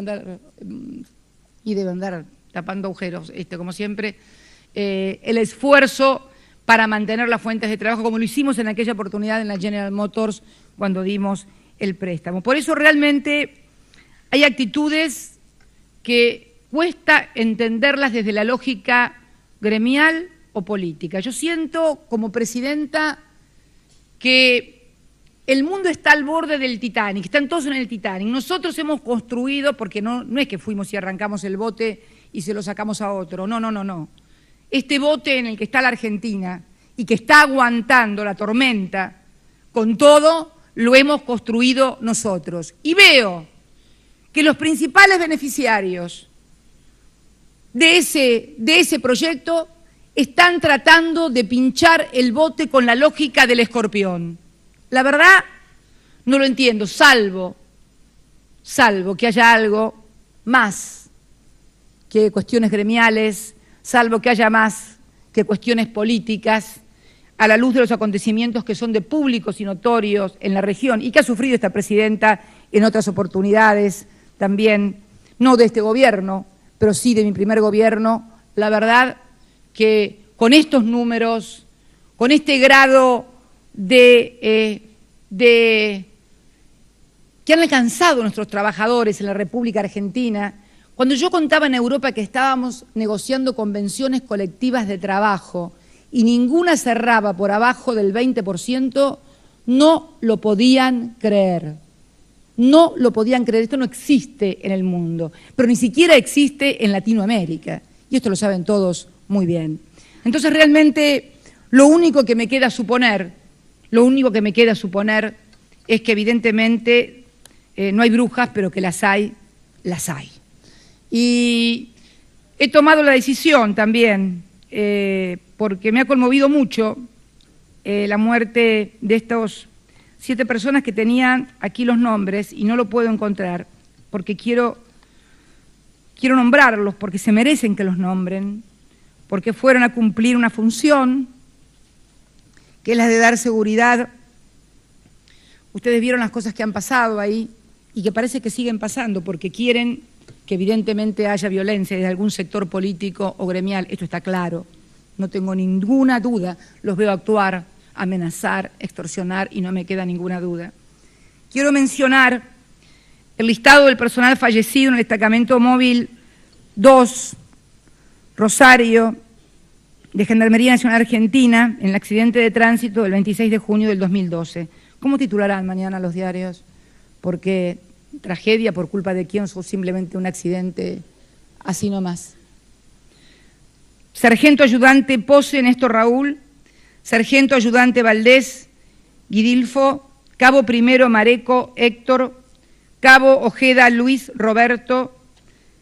andar tapando agujeros, como siempre, el esfuerzo para mantener las fuentes de trabajo, como lo hicimos en aquella oportunidad en la General Motors cuando dimos el préstamo. Por eso realmente hay actitudes que cuesta entenderlas desde la lógica gremial o política. Yo siento como presidenta que el mundo está al borde del Titanic, están todos en el Titanic. Nosotros hemos construido, porque no es que fuimos y arrancamos el bote y se lo sacamos a otro, no. Este bote en el que está la Argentina y que está aguantando la tormenta, con todo, lo hemos construido nosotros. Y veo que los principales beneficiarios de ese proyecto están tratando de pinchar el bote con la lógica del escorpión. La verdad, no lo entiendo, salvo que haya algo más que cuestiones gremiales, salvo que haya más que cuestiones políticas, a la luz de los acontecimientos que son de públicos y notorios en la región y que ha sufrido esta presidenta en otras oportunidades también, no de este gobierno, pero sí de mi primer gobierno. La verdad que con estos números, con este grado que han alcanzado nuestros trabajadores en la República Argentina, cuando yo contaba en Europa que estábamos negociando convenciones colectivas de trabajo y ninguna cerraba por abajo del 20%, no lo podían creer. No lo podían creer, esto no existe en el mundo, pero ni siquiera existe en Latinoamérica, y esto lo saben todos muy bien. Entonces realmente lo único que me queda suponer es que evidentemente no hay brujas, pero que las hay. Y he tomado la decisión también, porque me ha conmovido mucho la muerte de estos 7 personas que tenían aquí los nombres y no lo puedo encontrar, porque quiero nombrarlos, porque se merecen que los nombren, porque fueron a cumplir una función que es la de dar seguridad. Ustedes vieron las cosas que han pasado ahí y que parece que siguen pasando porque quieren que evidentemente haya violencia desde algún sector político o gremial. Esto está claro, no tengo ninguna duda, los veo actuar, amenazar, extorsionar y no me queda ninguna duda. Quiero mencionar el listado del personal fallecido en el destacamento móvil 2, Rosario, de Gendarmería Nacional Argentina, en el accidente de tránsito del 26 de junio del 2012. ¿Cómo titularán mañana los diarios? Porque tragedia por culpa de quién o simplemente un accidente así nomás. Sargento ayudante Pose Néstor Raúl, sargento ayudante Valdés Guidilfo, cabo primero Mareco Héctor, cabo Ojeda Luis Roberto,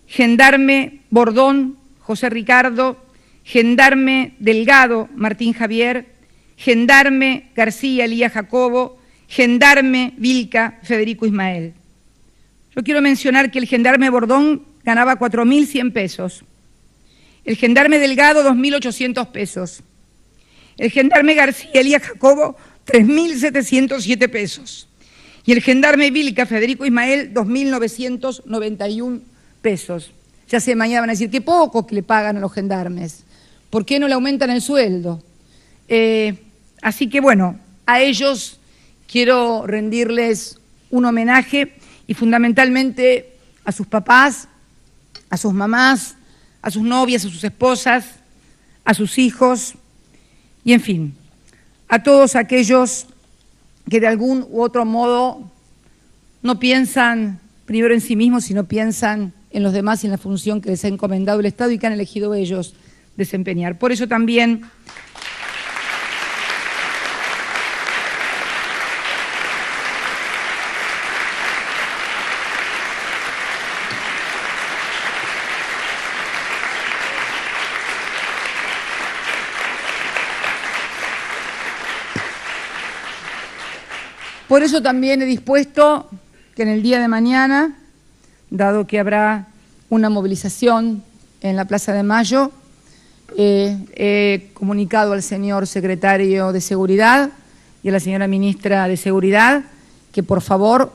gendarme Bordón José Ricardo, gendarme Delgado Martín Javier, gendarme García Elías Jacobo, gendarme Vilca Federico Ismael. Yo quiero mencionar que el gendarme Bordón ganaba 4.100 pesos, el gendarme Delgado 2.800 pesos, el gendarme García Elías Jacobo 3.707 pesos y el gendarme Vilca Federico Ismael 2.991 pesos. Ya sé, mañana van a decir, qué poco que le pagan a los gendarmes, ¿por qué no le aumentan el sueldo? Así que bueno, a ellos quiero rendirles un homenaje y fundamentalmente a sus papás, a sus mamás, a sus novias, a sus esposas, a sus hijos y en fin, a todos aquellos que de algún u otro modo no piensan primero en sí mismos, sino piensan en los demás y en la función que les ha encomendado el Estado y que han elegido ellos desempeñar. Por eso también Por eso también he dispuesto que en el día de mañana, dado que habrá una movilización en la Plaza de Mayo, he comunicado al señor secretario de Seguridad y a la señora ministra de Seguridad que por favor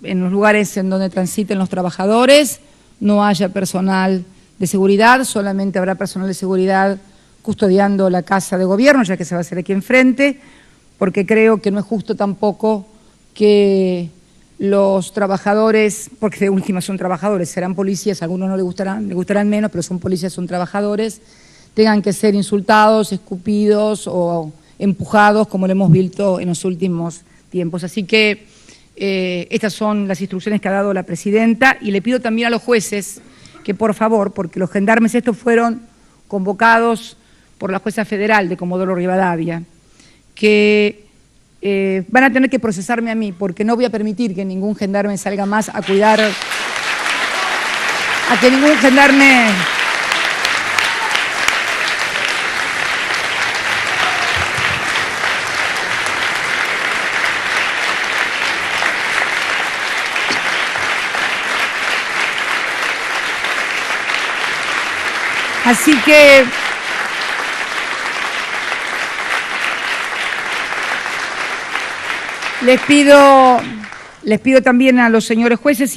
en los lugares en donde transiten los trabajadores no haya personal de seguridad, solamente habrá personal de seguridad custodiando la Casa de Gobierno, ya que se va a hacer aquí enfrente, porque creo que no es justo tampoco que los trabajadores, porque de última son trabajadores, serán policías, a algunos no les gustarán menos, pero son policías, son trabajadores, tengan que ser insultados, escupidos o empujados, como lo hemos visto en los últimos tiempos. Así que estas son las instrucciones que ha dado la presidenta, y le pido también a los jueces que por favor, porque los gendarmes estos fueron convocados por la jueza federal de Comodoro Rivadavia, que van a tener que procesarme a mí, porque no voy a permitir que ningún gendarme salga más a cuidar, a que ningún gendarme... Así que les pido también a los señores jueces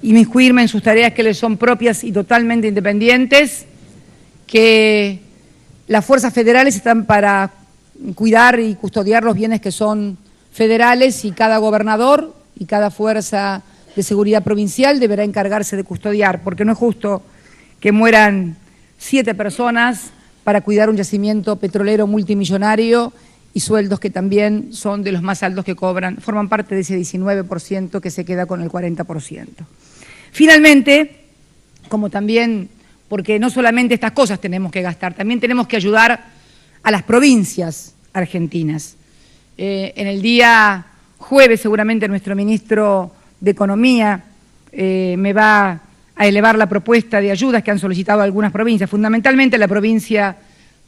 inmiscuirme en sus tareas que les son propias y totalmente independientes, que las fuerzas federales están para cuidar y custodiar los bienes que son federales, y cada gobernador y cada fuerza de seguridad provincial deberá encargarse de custodiar, porque no es justo que mueran 7 personas para cuidar un yacimiento petrolero multimillonario y sueldos que también son de los más altos que cobran, forman parte de ese 19% que se queda con el 40%. Finalmente, como también, porque no solamente estas cosas tenemos que gastar, también tenemos que ayudar a las provincias argentinas. En el día jueves seguramente nuestro ministro de Economía me va a elevar la propuesta de ayudas que han solicitado algunas provincias, fundamentalmente la provincia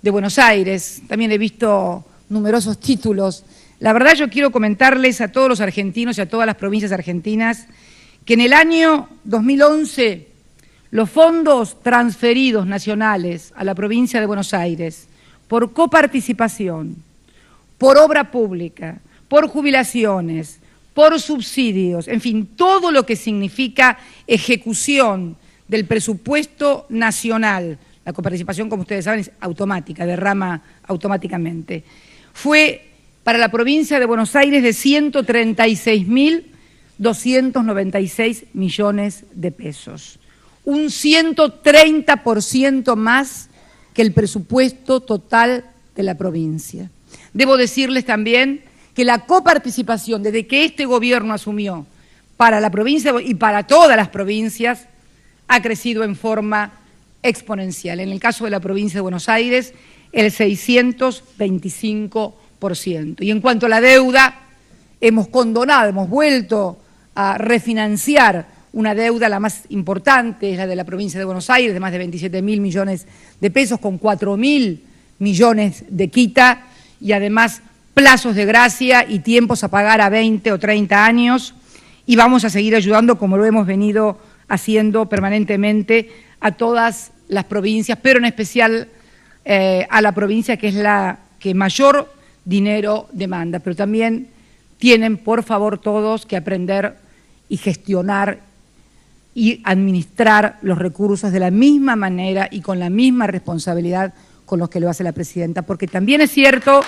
de Buenos Aires. También he visto numerosos títulos. La verdad, yo quiero comentarles a todos los argentinos y a todas las provincias argentinas que en el año 2011 los fondos transferidos nacionales a la provincia de Buenos Aires por coparticipación, por obra pública, por jubilaciones, por subsidios, en fin, todo lo que significa ejecución del presupuesto nacional. La coparticipación, como ustedes saben, es automática, derrama automáticamente. Fue para la provincia de Buenos Aires de 136.296 millones de pesos, un 130% más que el presupuesto total de la provincia. Debo decirles también que la coparticipación, desde que este gobierno asumió para la provincia y para todas las provincias, ha crecido en forma exponencial. En el caso de la provincia de Buenos Aires, el 625%. Y en cuanto a la deuda, hemos condonado, hemos vuelto a refinanciar una deuda, la más importante es la de la provincia de Buenos Aires, de más de 27.000 millones de pesos, con 4.000 millones de quita, y además plazos de gracia y tiempos a pagar a 20 o 30 años, y vamos a seguir ayudando, como lo hemos venido haciendo permanentemente, a todas las provincias, pero en especial a la provincia que es la que mayor dinero demanda. Pero también tienen, por favor, todos que aprender y gestionar y administrar los recursos de la misma manera y con la misma responsabilidad con los que lo hace la presidenta, porque también es cierto,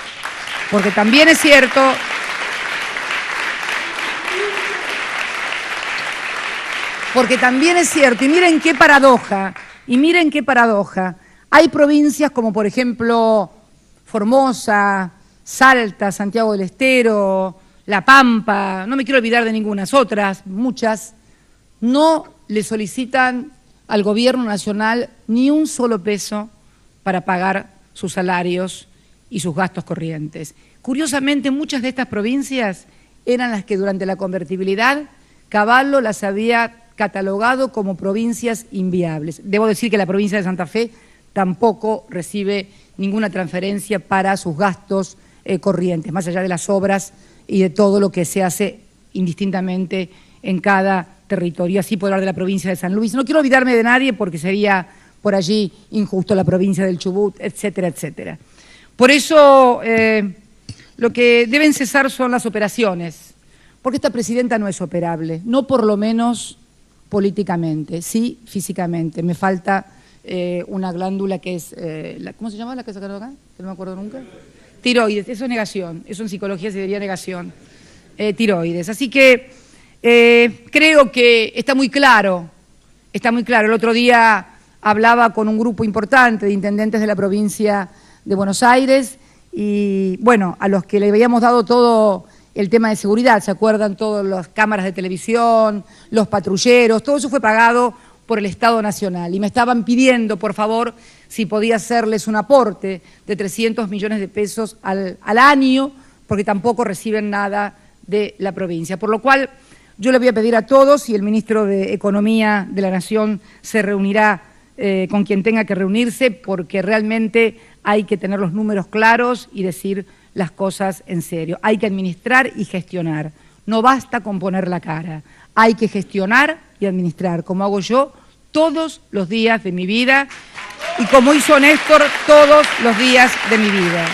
y miren qué paradoja, hay provincias como por ejemplo Formosa, Salta, Santiago del Estero, La Pampa, no me quiero olvidar de ninguna, otras, muchas, no le solicitan al gobierno nacional ni un solo peso para pagar sus salarios y sus gastos corrientes. Curiosamente, muchas de estas provincias eran las que durante la convertibilidad Cavallo las había catalogado como provincias inviables. Debo decir que la provincia de Santa Fe tampoco recibe ninguna transferencia para sus gastos corrientes, más allá de las obras y de todo lo que se hace indistintamente en cada territorio. Así puedo hablar de la provincia de San Luis. No quiero olvidarme de nadie porque sería por allí injusto, la provincia del Chubut, etcétera, etcétera. Por eso lo que deben cesar son las operaciones, porque esta presidenta no es operable, no por lo menos políticamente, sí físicamente. Me falta una glándula que es, ¿cómo se llama la que sacaron acá? Que no me acuerdo nunca. Tiroides, eso es negación, eso en psicología se diría negación. Tiroides. Así que creo que está muy claro. El otro día hablaba con un grupo importante de intendentes de la provincia de Buenos Aires y, bueno, a los que le habíamos dado todo el tema de seguridad, ¿se acuerdan? Todas las cámaras de televisión, los patrulleros, todo eso fue pagado por el Estado Nacional y me estaban pidiendo, por favor, si podía hacerles un aporte de 300 millones de pesos al año, porque tampoco reciben nada de la provincia. Por lo cual, yo le voy a pedir a todos, y el ministro de Economía de la Nación se reunirá con quien tenga que reunirse, porque realmente hay que tener los números claros y decir las cosas en serio. Hay que administrar y gestionar. No basta con poner la cara. Hay que gestionar y administrar, como hago yo todos los días de mi vida y como hizo Néstor todos los días de mi vida.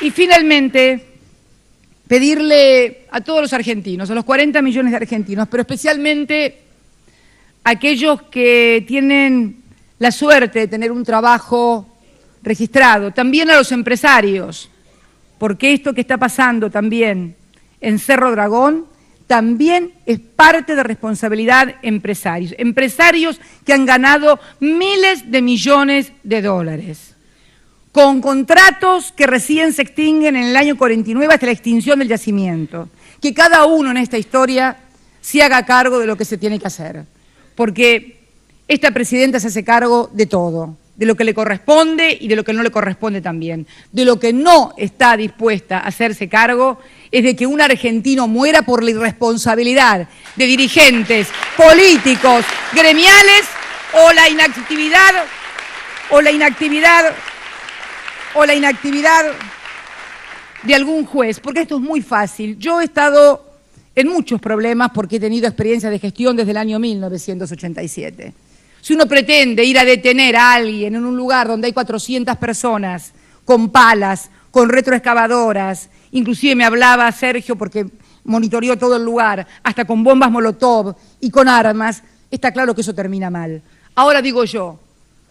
Y finalmente, pedirle a todos los argentinos, a los 40 millones de argentinos, pero especialmente a aquellos que tienen la suerte de tener un trabajo registrado, también a los empresarios, porque esto que está pasando también en Cerro Dragón también es parte de responsabilidad empresarios, empresarios que han ganado miles de millones de dólares, con contratos que recién se extinguen en el año 49 hasta la extinción del yacimiento. Que cada uno en esta historia se haga cargo de lo que se tiene que hacer, porque esta presidenta se hace cargo de todo, de lo que le corresponde y de lo que no le corresponde también. De lo que no está dispuesta a hacerse cargo es de que un argentino muera por la irresponsabilidad de dirigentes políticos, gremiales o la inactividad de algún juez, porque esto es muy fácil. Yo he estado en muchos problemas porque he tenido experiencia de gestión desde el año 1987. Si uno pretende ir a detener a alguien en un lugar donde hay 400 personas con palas, con retroexcavadoras, inclusive me hablaba Sergio porque monitoreó todo el lugar, hasta con bombas Molotov y con armas, está claro que eso termina mal. Ahora digo yo,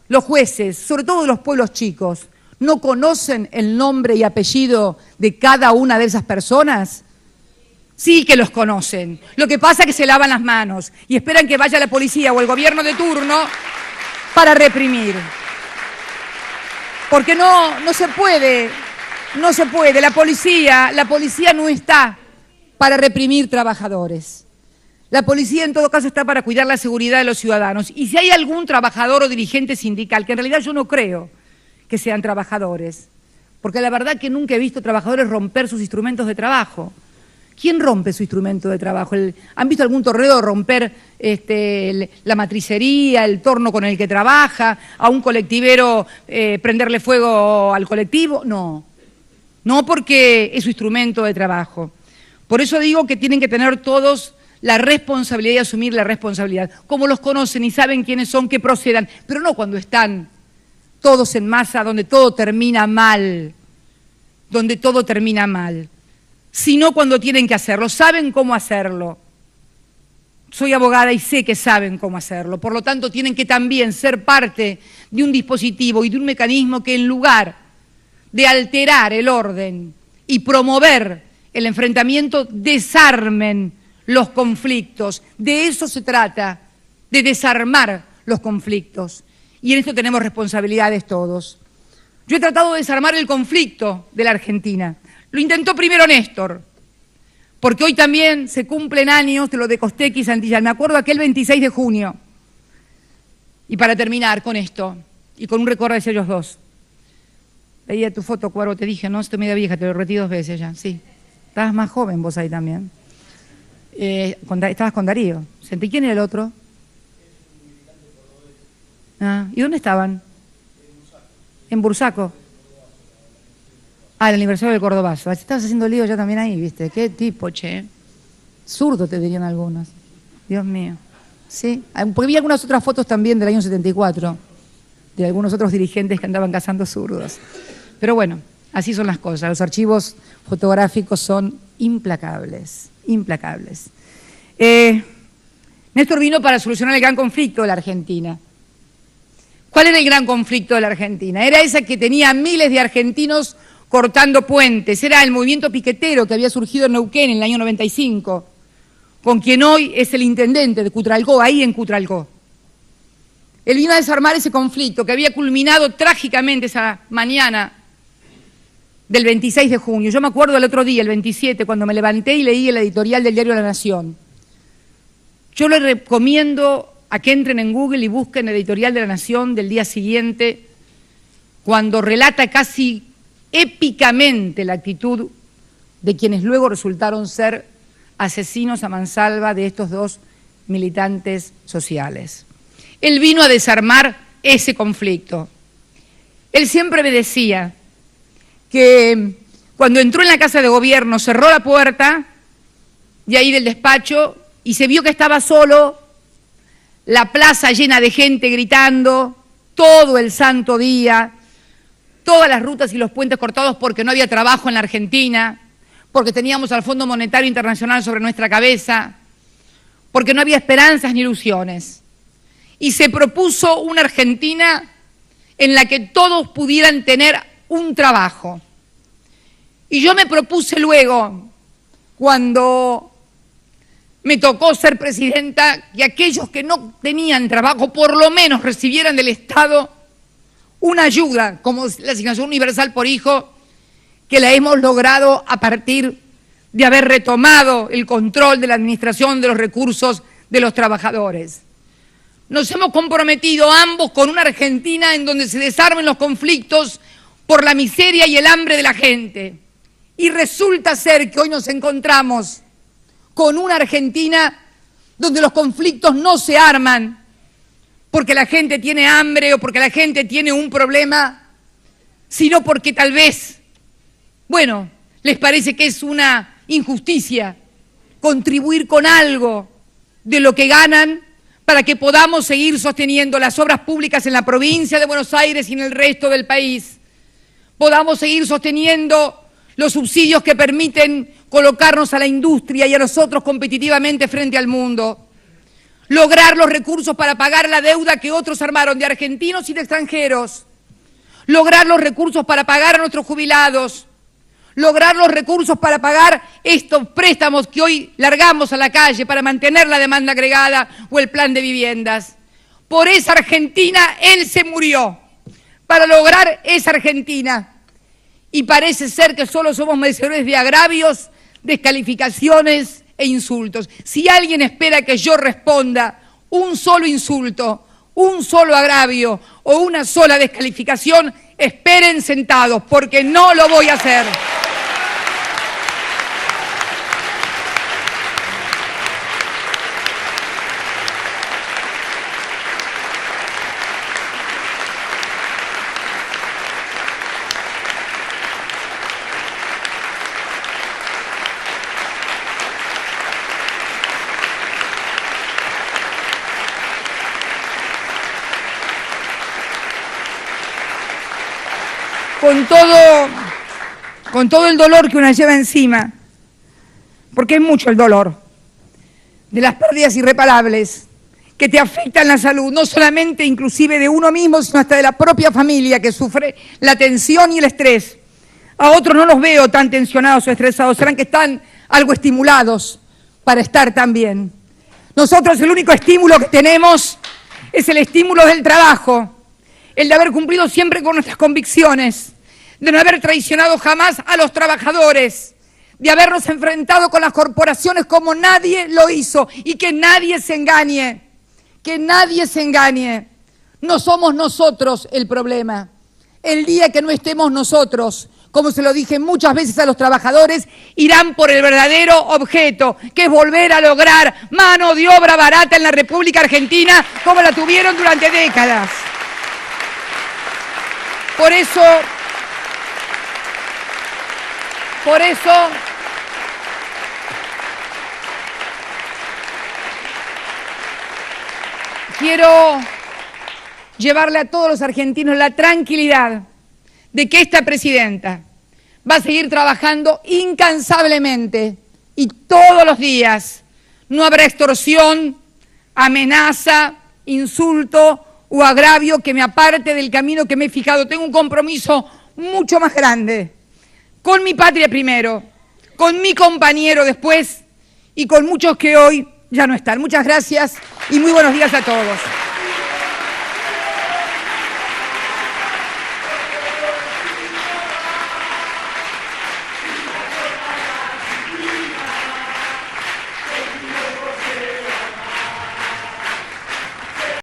los jueces, sobre todo de los pueblos chicos, ¿no conocen el nombre y apellido de cada una de esas personas? Sí que los conocen. Lo que pasa es que se lavan las manos y esperan que vaya la policía o el gobierno de turno para reprimir. Porque no se puede. La policía no está para reprimir trabajadores. La policía en todo caso está para cuidar la seguridad de los ciudadanos. Y si hay algún trabajador o dirigente sindical, que en realidad yo no creo que sean trabajadores, porque la verdad que nunca he visto trabajadores romper sus instrumentos de trabajo. ¿Quién rompe su instrumento de trabajo? ¿Han visto algún torneo romper la matricería, el torno con el que trabaja, a un colectivero prenderle fuego al colectivo? No, porque es su instrumento de trabajo. Por eso digo que tienen que tener todos la responsabilidad y asumir la responsabilidad. Como los conocen y saben quiénes son, que procedan, pero no cuando están todos en masa, donde todo termina mal, sino cuando tienen que hacerlo, saben cómo hacerlo. Soy abogada y sé que saben cómo hacerlo, por lo tanto tienen que también ser parte de un dispositivo y de un mecanismo que en lugar de alterar el orden y promover el enfrentamiento, desarmen los conflictos. De eso se trata, de desarmar los conflictos. Y en esto tenemos responsabilidades todos. Yo he tratado de desarmar el conflicto de la Argentina. Lo intentó primero Néstor, porque hoy también se cumplen años de lo de Costecchi y Santillán. Me acuerdo aquel 26 de junio. Y para terminar con esto, y con un recuerdo hacia ellos dos. Veía tu foto, Cuervo, te dije, no, estoy media vieja, te lo repetí 2 veces ya, sí. Estabas más joven vos ahí también. Estabas con Darío. ¿Quién era el otro? Ah, ¿y dónde estaban? En Bursaco. Ah, el aniversario del Cordobazo. Estabas haciendo lío ya también ahí, ¿viste? Qué tipo, che. Zurdo te dirían algunos. Dios mío. Sí, porque vi algunas otras fotos también del año 74, de algunos otros dirigentes que andaban cazando zurdos. Pero bueno, así son las cosas. Los archivos fotográficos son implacables, implacables. Néstor vino para solucionar el gran conflicto de la Argentina. ¿Cuál era el gran conflicto de la Argentina? Era esa que tenía miles de argentinos cortando puentes. Era el movimiento piquetero que había surgido en Neuquén en el año 95, con quien hoy es el intendente de Cutralcó, ahí en Cutralcó. Él vino a desarmar ese conflicto que había culminado trágicamente esa mañana del 26 de junio. Yo me acuerdo el otro día, el 27, cuando me levanté y leí el editorial del diario La Nación. Yo les recomiendo a que entren en Google y busquen el editorial de La Nación del día siguiente, cuando relata casi épicamente la actitud de quienes luego resultaron ser asesinos a mansalva de estos dos militantes sociales. Él vino a desarmar ese conflicto. Él siempre me decía que cuando entró en la Casa de Gobierno cerró la puerta de ahí del despacho y se vio que estaba solo, la plaza llena de gente gritando todo el santo día, todas las rutas y los puentes cortados porque no había trabajo en la Argentina, porque teníamos al Fondo Monetario Internacional sobre nuestra cabeza, porque no había esperanzas ni ilusiones. Y se propuso una Argentina en la que todos pudieran tener un trabajo. Y yo me propuse luego, cuando me tocó ser presidenta, que aquellos que no tenían trabajo por lo menos recibieran del Estado una ayuda, como la asignación universal por hijo, que la hemos logrado a partir de haber retomado el control de la administración de los recursos de los trabajadores. Nos hemos comprometido ambos con una Argentina en donde se desarmen los conflictos por la miseria y el hambre de la gente. Y resulta ser que hoy nos encontramos con una Argentina donde los conflictos no se arman porque la gente tiene hambre o porque la gente tiene un problema, sino porque tal vez, bueno, les parece que es una injusticia contribuir con algo de lo que ganan para que podamos seguir sosteniendo las obras públicas en la provincia de Buenos Aires y en el resto del país. Podamos seguir sosteniendo los subsidios que permiten colocarnos a la industria y a nosotros competitivamente frente al mundo. Lograr los recursos para pagar la deuda que otros armaron de argentinos y de extranjeros. Lograr los recursos para pagar a nuestros jubilados. Lograr los recursos para pagar estos préstamos que hoy largamos a la calle para mantener la demanda agregada o el plan de viviendas. Por esa Argentina él se murió, para lograr esa Argentina. Y parece ser que solo somos merecedores de agravios, descalificaciones e insultos. Si alguien espera que yo responda un solo insulto, un solo agravio o una sola descalificación, esperen sentados, porque no lo voy a hacer. Con todo el dolor que una lleva encima, porque es mucho el dolor de las pérdidas irreparables que te afectan la salud, no solamente inclusive de uno mismo, sino hasta de la propia familia que sufre la tensión y el estrés. A otros no los veo tan tensionados o estresados, serán que están algo estimulados para estar tan bien. Nosotros el único estímulo que tenemos es el estímulo del trabajo, el de haber cumplido siempre con nuestras convicciones, de no haber traicionado jamás a los trabajadores, de habernos enfrentado con las corporaciones como nadie lo hizo, y que nadie se engañe, que nadie se engañe. No somos nosotros el problema. El día que no estemos nosotros, como se lo dije muchas veces a los trabajadores, irán por el verdadero objeto, que es volver a lograr mano de obra barata en la República Argentina como la tuvieron durante décadas. Por eso quiero llevarle a todos los argentinos la tranquilidad de que esta presidenta va a seguir trabajando incansablemente y todos los días. No habrá extorsión, amenaza, insulto o agravio que me aparte del camino que me he fijado. Tengo un compromiso mucho más grande con mi patria primero, con mi compañero después y con muchos que hoy ya no están. Muchas gracias y muy buenos días a todos.